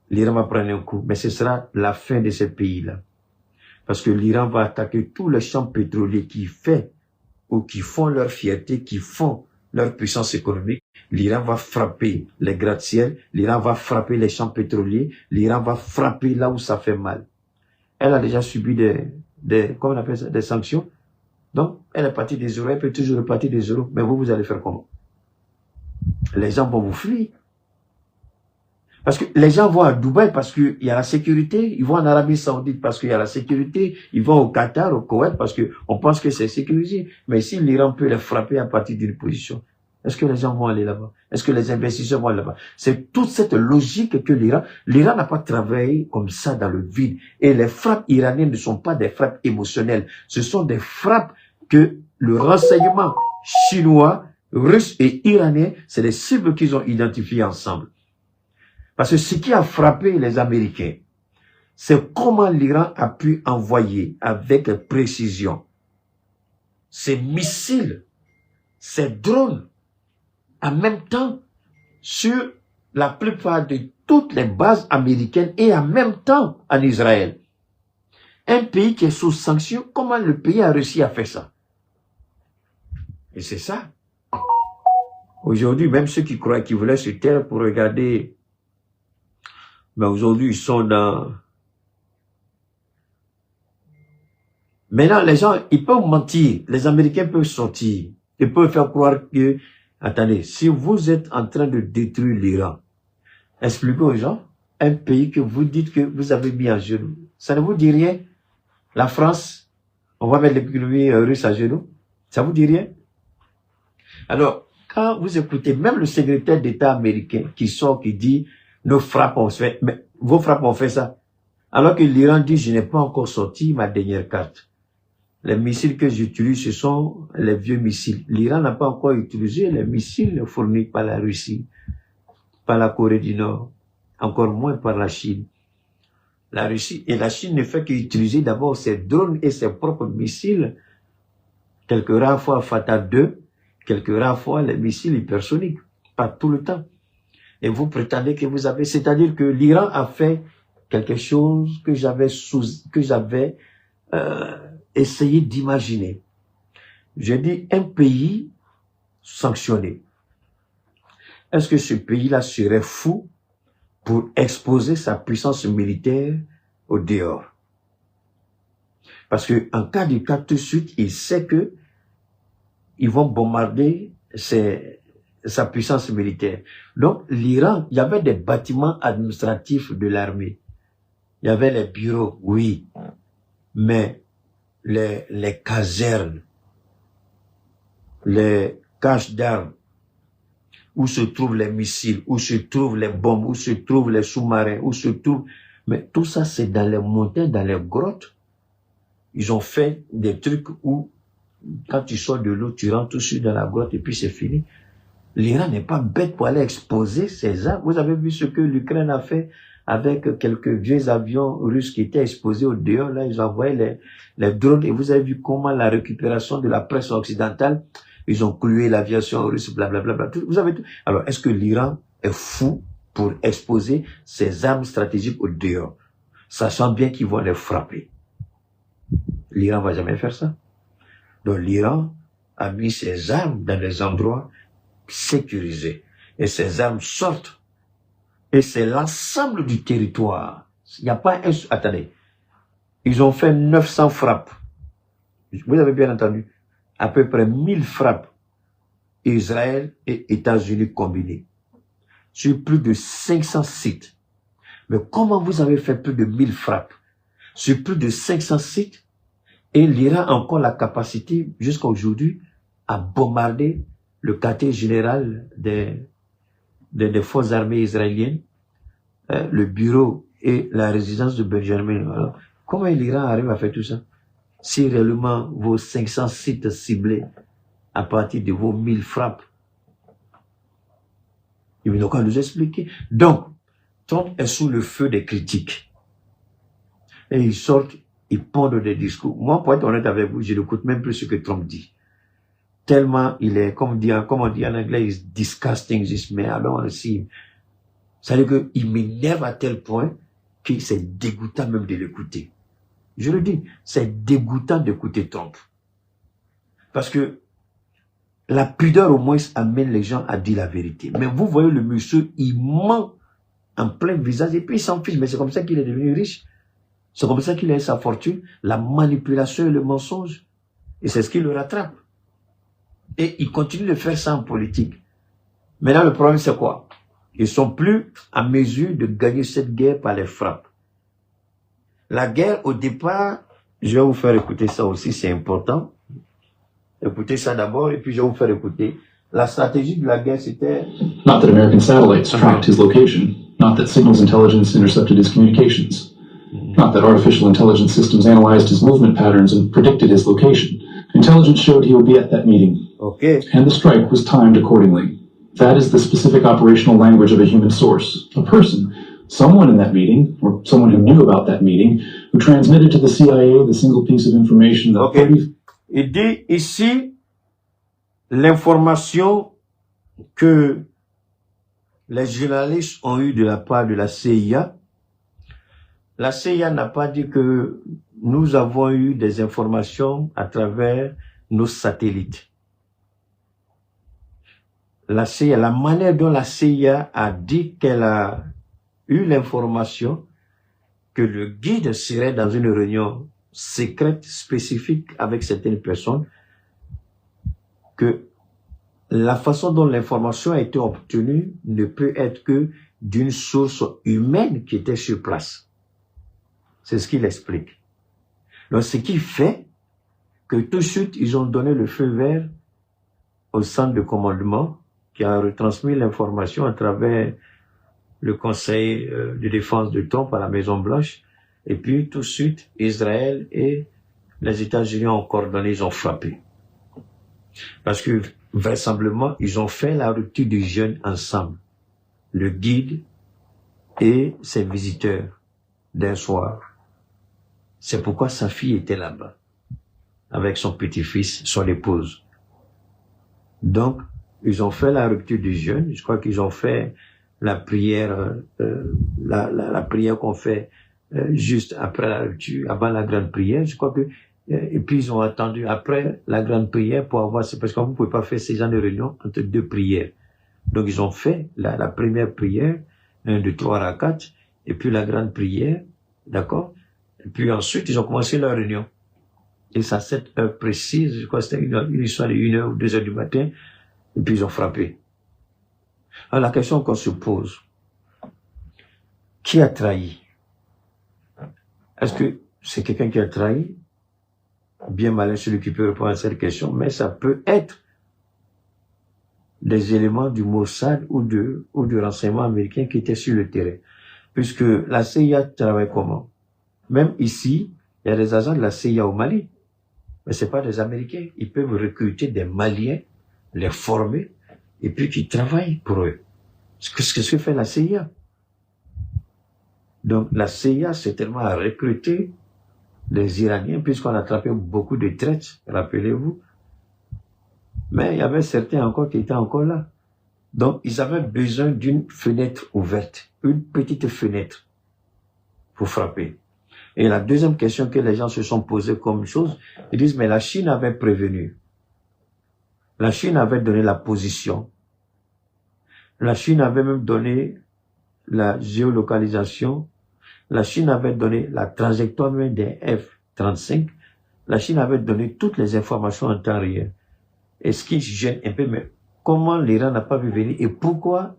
L'Iran va prendre un coup, mais ce sera la fin de ces pays-là. Parce que l'Iran va attaquer tous les champs pétroliers qui fait ou qui font leur fierté, qui font leur puissance économique. L'Iran va frapper les gratte-ciel, l'Iran va frapper les champs pétroliers, l'Iran va frapper là où ça fait mal. Elle a déjà subi comment on appelle ça, des sanctions. Donc, elle est partie des zéros, elle peut toujours repartir des zéros. Mais vous allez faire comment? Les gens vont vous fuir. Parce que les gens vont à Dubaï parce qu'il y a la sécurité, ils vont en Arabie Saoudite parce qu'il y a la sécurité, ils vont au Qatar, au Koweït parce qu'on pense que c'est sécurisé. Mais si l'Iran peut les frapper à partir d'une position, est-ce que les gens vont aller là-bas? Est-ce que les investisseurs vont aller là-bas? C'est toute cette logique que l'Iran n'a pas travaillé comme ça dans le vide. Et les frappes iraniennes ne sont pas des frappes émotionnelles. Ce sont des frappes que le renseignement chinois, russe et iranien, c'est des cibles qu'ils ont identifiées ensemble. Parce que ce qui a frappé les Américains, c'est comment l'Iran a pu envoyer avec précision ces missiles, ces drones, en même temps sur la plupart de toutes les bases américaines et en même temps en Israël. Un pays qui est sous sanction, comment le pays a réussi à faire ça? Et c'est ça. Aujourd'hui, même ceux qui croient qu'ils voulaient se taire pour regarder, mais aujourd'hui, ils sont dans... Maintenant, les gens, ils peuvent mentir. Les Américains peuvent sortir. Ils peuvent faire croire que, attendez, si vous êtes en train de détruire l'Iran, expliquez aux gens, un pays que vous dites que vous avez mis à genoux, ça ne vous dit rien? La France, on va mettre l'économie russe à genoux, ça vous dit rien? Alors, quand vous écoutez même le secrétaire d'État américain qui sort, qui dit, nos frappes ont fait, mais vos frappes ont fait ça. Alors que l'Iran dit, je n'ai pas encore sorti ma dernière carte. Les missiles que j'utilise, ce sont les vieux missiles. L'Iran n'a pas encore utilisé les missiles fournis par la Russie, par la Corée du Nord, encore moins par la Chine. La Russie et la Chine ne fait qu'utiliser d'abord ses drones et ses propres missiles, quelques rares fois Fatah 2, quelques rares fois les missiles hypersoniques, pas tout le temps. Et vous prétendez que vous avez, c'est-à-dire que l'Iran a fait quelque chose que j'avais essayé d'imaginer. Je dis un pays sanctionné. Est-ce que ce pays-là serait fou pour exposer sa puissance militaire au dehors? Parce que en cas de cas tout de suite, il sait que ils vont bombarder sa puissance militaire. Donc, l'Iran, il y avait des bâtiments administratifs de l'armée. Il y avait les bureaux, oui. Mais les casernes, les caches d'armes, où se trouvent les missiles, où se trouvent les bombes, où se trouvent les sous-marins, où se trouvent... Mais tout ça, c'est dans les montagnes, dans les grottes. Ils ont fait des trucs où, quand tu sors de l'eau, tu rentres tout de suite dans la grotte et puis c'est fini. L'Iran n'est pas bête pour aller exposer ses armes. Vous avez vu ce que l'Ukraine a fait avec quelques vieux avions russes qui étaient exposés au dehors. Là, ils envoyaient les drones et vous avez vu comment la récupération de la presse occidentale, ils ont cloué l'aviation russe, blablabla. Vous avez tout. Alors, est-ce que l'Iran est fou pour exposer ses armes stratégiques au dehors, sachant bien qu'ils vont les frapper? L'Iran va jamais faire ça. Donc, l'Iran a mis ses armes dans des endroits sécurisés. Et ces armes sortent. Et c'est l'ensemble du territoire. Il n'y a pas un... Attendez. Ils ont fait 900 frappes. Vous avez bien entendu. À peu près 1000 frappes. Israël et États-Unis combinés. Sur plus de 500 sites. Mais comment vous avez fait plus de 1000 frappes sur plus de 500 sites et l'Iran a encore la capacité jusqu'à aujourd'hui à bombarder le quartier général des forces armées israéliennes, le bureau et la résidence de Benjamin. Alors, comment l'Iran arrive à faire tout ça? Si réellement vos 500 sites ciblés à partir de vos 1000 frappes. Ils n'ont qu'à nous expliquer. Donc, Trump est sous le feu des critiques. Et ils sortent, ils pondent des discours. Moi, pour être honnête avec vous, je n'écoute même plus ce que Trump dit. Tellement il est, comme on dit en anglais, is disgusting, mais I don't want to see him. C'est-à-dire qu'il m'énerve à tel point que c'est dégoûtant même de l'écouter. Je le dis, c'est dégoûtant d'écouter Trump. Parce que la pudeur au moins amène les gens à dire la vérité. Mais vous voyez le monsieur, il ment en plein visage et puis il s'en fiche. Mais c'est comme ça qu'il est devenu riche. C'est comme ça qu'il a sa fortune. La manipulation et le mensonge. Et c'est ce qui le rattrape. Et il continue de faire ça en politique. Maintenant, le problème, c'est quoi? Ils sont plus en mesure de gagner cette guerre par les frappes. La guerre, au départ, je vais vous faire écouter ça aussi, c'est important. Écoutez ça d'abord, et puis je vais vous faire écouter. La stratégie de la guerre, c'était... Not that American satellites tracked his location. Not that signals intelligence intercepted his communications. Not that artificial intelligence systems analyzed his movement patterns and predicted his location. Intelligence showed he would be at that meeting. Okay. And the strike was timed accordingly. That is the specific operational language of a human source. A person, someone in that meeting, or someone who knew about that meeting, who transmitted to the CIA the single piece of information that... Okay. Il dit ici, l'information que les journalistes ont eue de la part de la CIA n'a pas dit que nous avons eu des informations à travers nos satellites. La CIA, la manière dont la CIA a dit qu'elle a eu l'information que le guide serait dans une réunion secrète, spécifique avec certaines personnes, que la façon dont l'information a été obtenue ne peut être que d'une source humaine qui était sur place. C'est ce qu'il explique. Donc, ce qui fait que tout de suite, ils ont donné le feu vert au centre de commandement qui a retransmis l'information à travers le conseil de défense de Trump à la Maison-Blanche. Et puis, tout de suite, Israël et les États-Unis ont coordonné, ils ont frappé. Parce que, vraisemblablement, ils ont fait la rupture du jeûne ensemble. Le guide et ses visiteurs d'un soir. C'est pourquoi sa fille était là-bas, avec son petit-fils, son épouse. Donc, ils ont fait la rupture du jeûne. Je crois qu'ils ont fait la prière, la prière qu'on fait juste après la rupture, avant la grande prière. Je crois que et puis ils ont attendu après la grande prière pour avoir, c'est parce que vous ne pouvez pas faire ces genres de réunions entre deux prières. Donc ils ont fait la première prière, 1, 2, 3 rakats, et puis la grande prière, d'accord? Et puis ensuite ils ont commencé leur réunion. Et ça, cette heure précise, je crois que c'était une histoire de 1h ou 2h du matin, et puis ils ont frappé. Alors la question qu'on se pose, qui a trahi? Est-ce que c'est quelqu'un qui a trahi? Bien malin celui qui peut répondre à cette question, mais ça peut être des éléments du Mossad ou du renseignement américain qui étaient sur le terrain. Puisque la CIA travaille comment? Même ici, il y a des agents de la CIA au Mali. Mais c'est pas des Américains. Ils peuvent recruter des Maliens, les former, et puis qui travaillent pour eux. C'est ce que fait la CIA. Donc la CIA, c'est tellement à recruter les Iraniens, puisqu'on a attrapé beaucoup de traites, rappelez-vous. Mais il y avait certains encore qui étaient encore là. Donc ils avaient besoin d'une fenêtre ouverte, une petite fenêtre pour frapper. Et la deuxième question que les gens se sont posées comme chose, ils disent, mais la Chine avait prévenu. La Chine avait donné la position. La Chine avait même donné la géolocalisation. La Chine avait donné la trajectoire même des F-35. La Chine avait donné toutes les informations en temps réel. Et ce qui gêne un peu, mais comment l'Iran n'a pas vu venir et pourquoi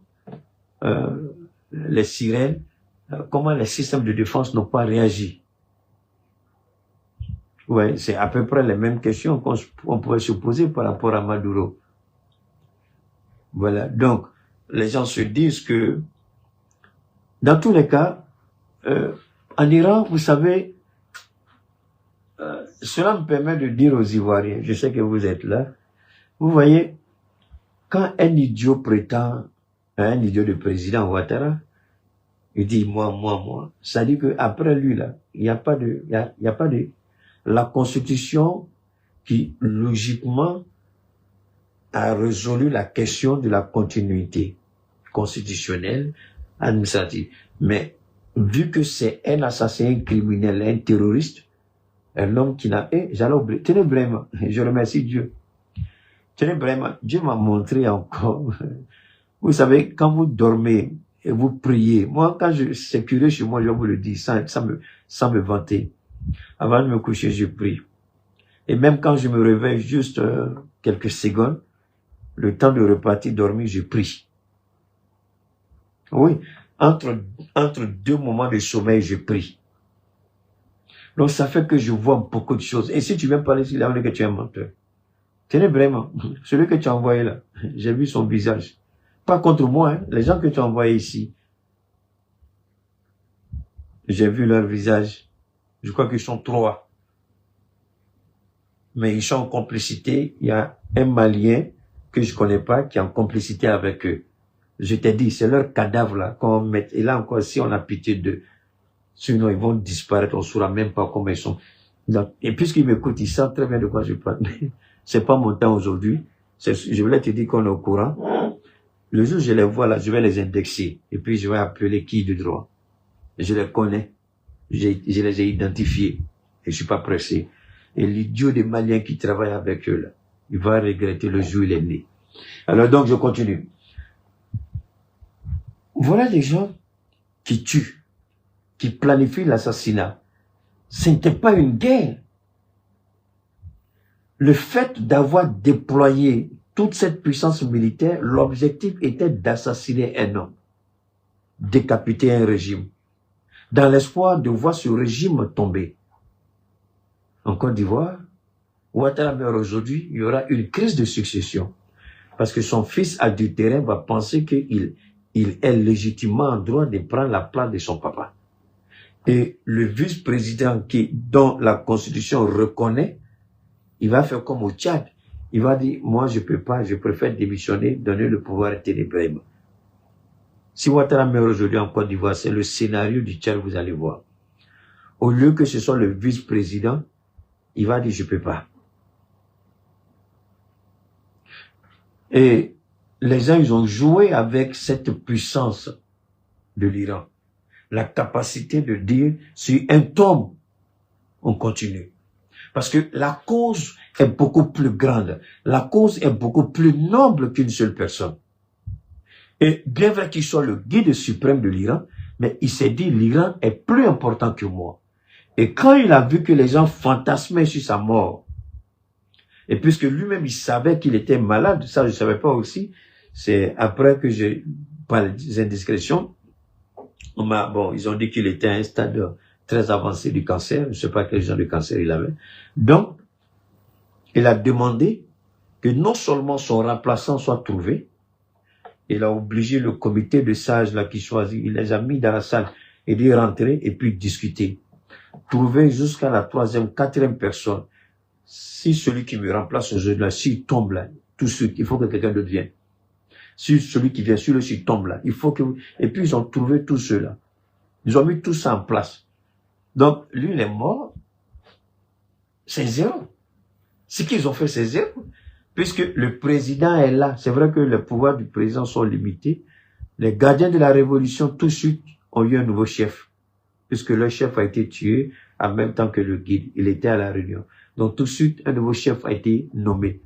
les sirènes, comment les systèmes de défense n'ont pas réagi? Ouais, c'est à peu près les mêmes questions qu'on pourrait se poser par rapport à Maduro. Voilà. Donc, les gens se disent que, dans tous les cas, en Iran, vous savez, cela me permet de dire aux Ivoiriens, je sais que vous êtes là, Vous voyez, quand un idiot prétend à un idiot de président Ouattara, il dit moi, ça dit que après lui là, il n'y a pas de, il y a pas de, la constitution qui logiquement a résolu la question de la continuité constitutionnelle, administrative. Mais vu que c'est un assassin, un criminel, un terroriste, un homme qui n'a... j'allais oublier. Tenez vraiment, je remercie Dieu. Tenez vraiment, Dieu m'a montré encore. Vous savez, quand vous dormez et vous priez, moi, quand c'est curieux chez moi, je vous le dis, sans me vanter. Avant de me coucher, je prie. Et même quand je me réveille juste quelques secondes, le temps de repartir dormir, je prie. Oui, entre deux moments de sommeil, je prie. Donc ça fait que je vois beaucoup de choses. Et si tu viens parler, c'est là que tu es un menteur. Tenez vraiment, celui que tu as envoyé là, j'ai vu son visage. Pas contre moi, hein, les gens que tu as envoyés ici. J'ai vu leur visage. Je crois qu'ils sont 3. Mais ils sont en complicité. Il y a un Malien que je connais pas qui est en complicité avec eux. Je t'ai dit, c'est leur cadavre là qu'on met. Et là encore, si on a pitié d'eux, sinon ils vont disparaître, on ne saura même pas comment ils sont. Donc, et puisqu'ils m'écoutent, ils savent très bien de quoi je parle. C'est pas mon temps aujourd'hui. Je voulais te dire qu'on est au courant. Le jour où je les vois là, je vais les indexer. Et puis je vais appeler qui de droit. Je les connais. Je les ai identifiés. Et je suis pas pressé. Et l'idiot des Maliens qui travaille avec eux là, il va regretter le jour où il est né. Alors donc je continue. Voilà des gens qui tuent, qui planifient l'assassinat. Ce n'était pas une guerre. Le fait d'avoir déployé toute cette puissance militaire, l'objectif était d'assassiner un homme, décapiter un régime, dans l'espoir de voir ce régime tomber. En Côte d'Ivoire, Ouattara meurt aujourd'hui, il y aura une crise de succession, parce que son fils adultérin va penser qu'il est légitimement en droit de prendre la place de son papa. Et le vice-président dont la Constitution reconnaît, il va faire comme au Tchad. Il va dire, moi je peux pas, je préfère démissionner, donner le pouvoir à Ténébrème. Si Ouattara meurt aujourd'hui en Côte d'Ivoire, c'est le scénario du Tchad, vous allez voir. Au lieu que ce soit le vice-président, il va dire, je peux pas. Et les gens, ils ont joué avec cette puissance de l'Iran. La capacité de dire, si un tombe, on continue. Parce que la cause est beaucoup plus grande. La cause est beaucoup plus noble qu'une seule personne. Et bien vrai qu'il soit le guide suprême de l'Iran, mais il s'est dit, l'Iran est plus important que moi. Et quand il a vu que les gens fantasmaient sur sa mort, et puisque lui-même il savait qu'il était malade, ça je ne savais pas aussi, c'est après que j'ai, par les indiscrétions, ils ont dit qu'il était à un stade très avancé du cancer, je ne sais pas quel genre de cancer il avait. Donc, il a demandé que non seulement son remplaçant soit trouvé, il a obligé le comité de sages là qui choisit, il les a mis dans la salle et dit rentrer et puis discuter. Trouver jusqu'à la 3e, 4e personne. Si celui qui me remplace aujourd'hui là, s'il tombe là, tout de suite, il faut que quelqu'un d'autre vienne. Si celui qui vient sur le site tombe là, il faut que... Et puis ils ont trouvé tous ceux-là. Ils ont mis tout ça en place. Donc, lui, il est mort. C'est zéro. Ce qu'ils ont fait, c'est zéro. Puisque le président est là. C'est vrai que les pouvoirs du président sont limités. Les gardiens de la révolution, tout de suite, ont eu un nouveau chef. Puisque le chef a été tué en même temps que le guide. Il était à la réunion. Donc, tout de suite, un nouveau chef a été nommé.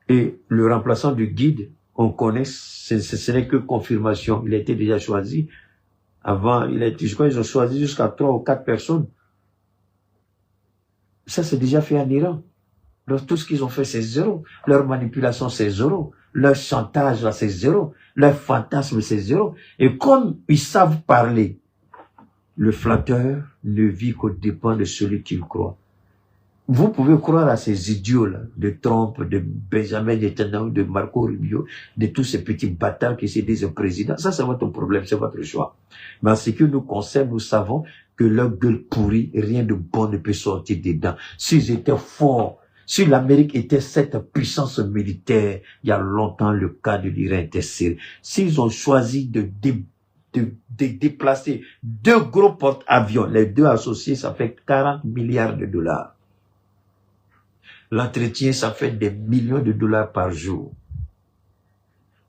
Et le remplaçant du guide, on connaît, ce n'est que confirmation. Il a été déjà choisi. Avant, je crois qu'ils ont choisi jusqu'à 3 ou 4 personnes. Ça, c'est déjà fait en Iran. Donc, tout ce qu'ils ont fait, c'est zéro. Leur manipulation, c'est zéro. Leur chantage, là, c'est zéro. Leur fantasme, c'est zéro. Et comme ils savent parler, le flatteur ne vit qu'aux dépens de celui qui le croit. Vous pouvez croire à ces idiots-là, de Trump, de Benjamin Netanyahu, de Marco Rubio, de tous ces petits bâtards qui se disent président. Ça, c'est votre problème, c'est votre choix. Mais en ce qui nous concerne, nous savons que leur gueule pourrie, rien de bon ne peut sortir dedans. S'ils étaient forts, Si l'Amérique était cette puissance militaire, il y a longtemps, le cas de l'Iran était serré. S'ils ont choisi de déplacer 2 gros porte-avions, les 2 associés, ça fait 40 milliards de dollars. L'entretien, ça fait des millions de dollars par jour.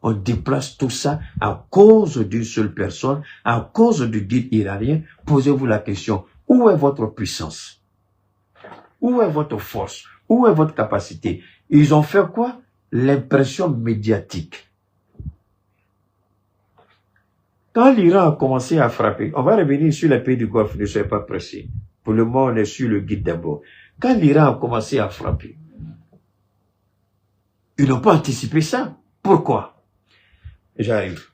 On déplace tout ça à cause d'une seule personne, à cause du guide iranien. Posez-vous la question, où est votre puissance? Où est votre force? Où est votre capacité? Ils ont fait quoi? L'impression médiatique. Quand l'Iran a commencé à frapper, on va revenir sur les pays du Golfe, ne soyez pas pressés. Pour le moment, on est sur le guide d'abord. Quand l'Iran a commencé à frapper, ils n'ont pas anticipé ça. Pourquoi? J'arrive.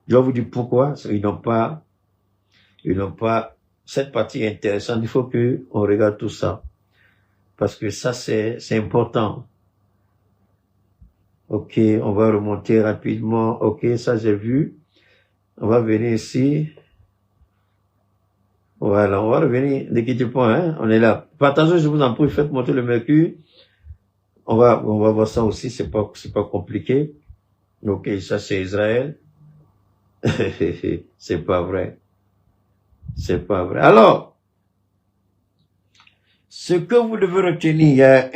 Je vais vous dire pourquoi. Ils n'ont pas, cette partie est intéressante. Il faut que on regarde tout ça. Parce que ça, c'est important. Ok, on va remonter rapidement. Ok, ça j'ai vu. On va venir ici. Voilà, on va revenir. Ne quittez pas, hein. On est là. Partagez, je vous en prie, faites monter le mercure. On va voir ça aussi. C'est pas compliqué. Ok, ça c'est Israël. C'est pas vrai. C'est pas vrai. Alors, ce que vous devez retenir,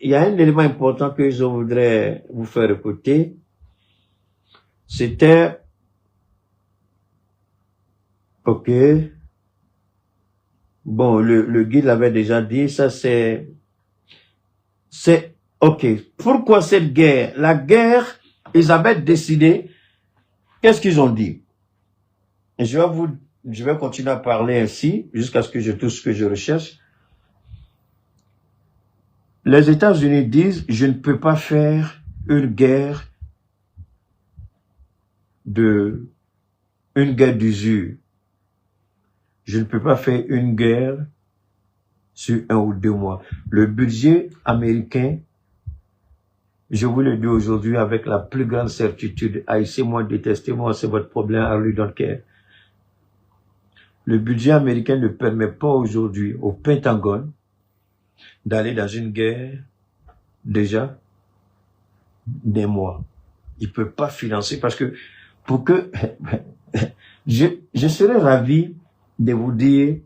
il y a un élément important que je voudrais vous faire écouter. C'était, ok. Bon, le guide l'avait déjà dit, ça c'est, ok. Pourquoi cette guerre? La guerre, ils avaient décidé, qu'est-ce qu'ils ont dit? Et je vais continuer à parler ainsi, jusqu'à ce que je touche ce que je recherche. Les États-Unis disent, je ne peux pas faire une guerre d'usure. Je ne peux pas faire une guerre sur 1 ou 2 mois. Le budget américain, je vous le dis aujourd'hui avec la plus grande certitude, haïssez-moi, détestez-moi, c'est votre problème, à lui don't care. Le budget américain ne permet pas aujourd'hui au Pentagone d'aller dans une guerre, déjà, des mois. Il peut pas financer parce que, je serais ravi de vous dire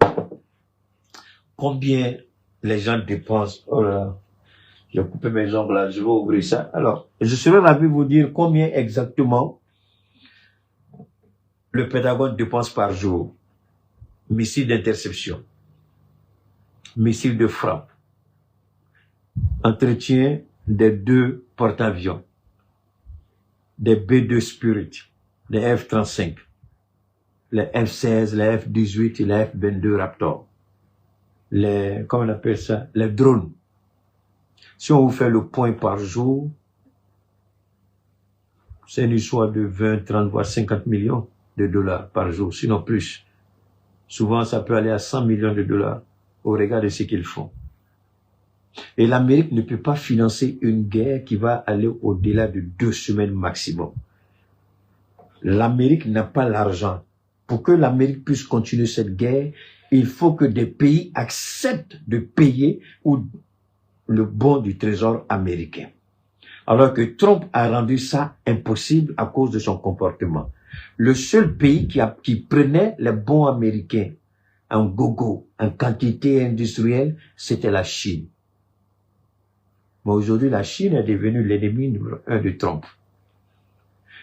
combien les gens dépensent. Oh là là, j'ai coupé mes ongles là, je vais ouvrir ça. Alors, je serais ravi de vous dire combien exactement le Pentagone dépense par jour. Missiles d'interception, missiles de frappe, entretien des 2 porte-avions, des B-2 Spirit, des F-35, les F-16, les F-18 et les F-22 Raptor, comment on appelle ça, les drones. Si on vous fait le point par jour, c'est une histoire de 20, 30, voire 50 millions de dollars par jour, sinon plus. Souvent, ça peut aller à 100 millions de dollars au regard de ce qu'ils font. Et l'Amérique ne peut pas financer une guerre qui va aller au-delà de 2 semaines maximum. L'Amérique n'a pas l'argent. Pour que l'Amérique puisse continuer cette guerre, il faut que des pays acceptent de payer le bon du trésor américain. Alors que Trump a rendu ça impossible à cause de son comportement. Le seul pays qui prenait les bons américains en gogo, en quantité industrielle, c'était la Chine. Mais aujourd'hui, la Chine est devenue l'ennemi numéro 1 de Trump.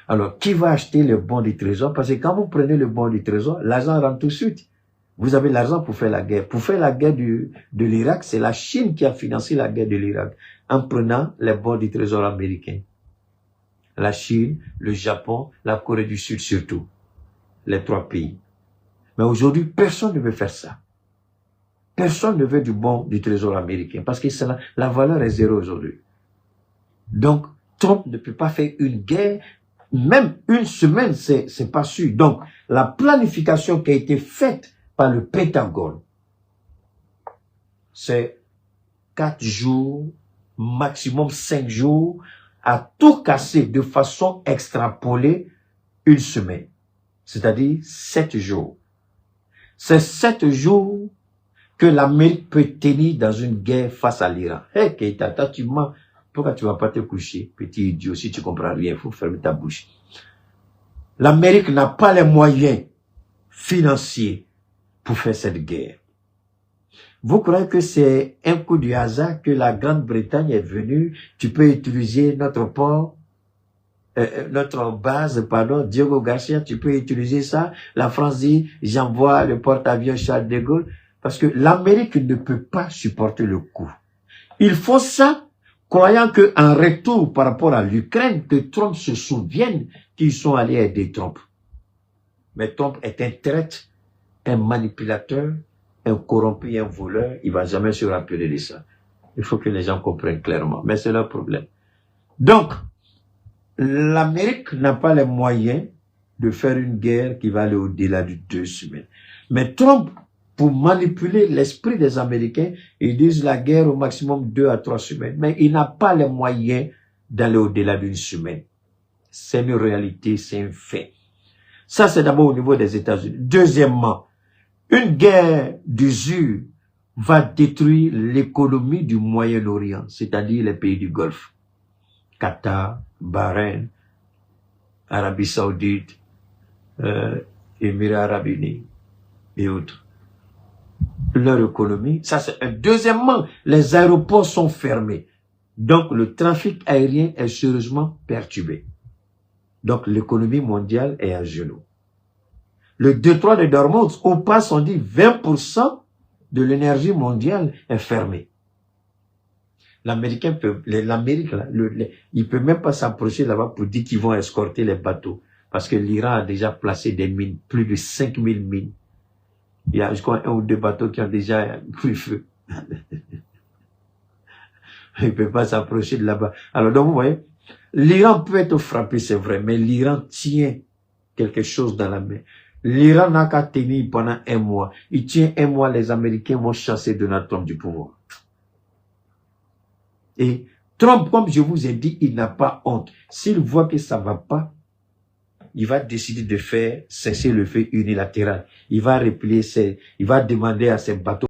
Alors, qui va acheter le bon du trésor? Parce que quand vous prenez le bon du trésor, l'argent rentre tout de suite. Vous avez l'argent pour faire la guerre. Pour faire la guerre de l'Irak, c'est la Chine qui a financé la guerre de l'Irak en prenant les bons du trésor américain. La Chine, le Japon, la Corée du Sud surtout. Les 3 pays. Mais aujourd'hui, personne ne veut faire ça. Personne ne veut du bon du trésor américain parce que la valeur est zéro aujourd'hui. Donc, Trump ne peut pas faire une guerre, même une semaine, c'est pas sûr. Donc, la planification qui a été faite par le Pentagone, c'est 4 jours, maximum 5 jours, à tout casser de façon extrapolée 1 semaine. C'est-à-dire 7 jours. Ces 7 jours, que l'Amérique peut tenir dans une guerre face à l'Iran. Hé, Keïta, toi, tu mens. Pourquoi tu vas pas te coucher, petit idiot, si tu comprends rien, il faut fermer ta bouche. L'Amérique n'a pas les moyens financiers pour faire cette guerre. Vous croyez que c'est un coup du hasard que la Grande-Bretagne est venue, tu peux utiliser notre port, notre base, pardon, Diego Garcia, tu peux utiliser ça. La France dit, j'envoie le porte-avions Charles de Gaulle, parce que l'Amérique ne peut pas supporter le coup. Il faut ça, croyant qu'en retour par rapport à l'Ukraine, que Trump se souvienne qu'ils sont allés aider Trump. Mais Trump est un traître, un manipulateur, un corrompu, un voleur. Il va jamais se rappeler de ça. Il faut que les gens comprennent clairement. Mais c'est leur problème. Donc, l'Amérique n'a pas les moyens de faire une guerre qui va aller au-delà de 2 semaines. Mais Trump, pour manipuler l'esprit des Américains, ils disent la guerre au maximum 2 à 3 semaines. Mais il n'a pas les moyens d'aller au-delà d'1 semaine. C'est une réalité, c'est un fait. Ça, c'est d'abord au niveau des États-Unis. Deuxièmement, une guerre d'usure va détruire l'économie du Moyen-Orient, c'est-à-dire les pays du Golfe. Qatar, Bahreïn, Arabie Saoudite, Émirats Arabes Unis et autres. Leur économie, ça c'est un. Deuxièmement, les aéroports sont fermés. Donc le trafic aérien est sérieusement perturbé. Donc l'économie mondiale est à genoux. Le détroit de Dormuz, au pas, on dit 20% de l'énergie mondiale est fermée. L'Amérique là, il peut même pas s'approcher là-bas pour dire qu'ils vont escorter les bateaux. Parce que l'Iran a déjà placé des mines, plus de 5000 mines. Il y a, je crois, 1 ou 2 bateaux qui ont déjà pris feu. Il ne peut pas s'approcher de là-bas. Alors, donc, vous voyez, l'Iran peut être frappé, c'est vrai, mais l'Iran tient quelque chose dans la main. L'Iran n'a qu'à tenir pendant 1 mois. Il tient 1 mois, les Américains vont chasser Donald Trump du pouvoir. Et Trump, comme je vous ai dit, il n'a pas honte. S'il voit que ça ne va pas, il va décider de faire cesser le feu unilatéral. Il va replier il va demander à ses bateaux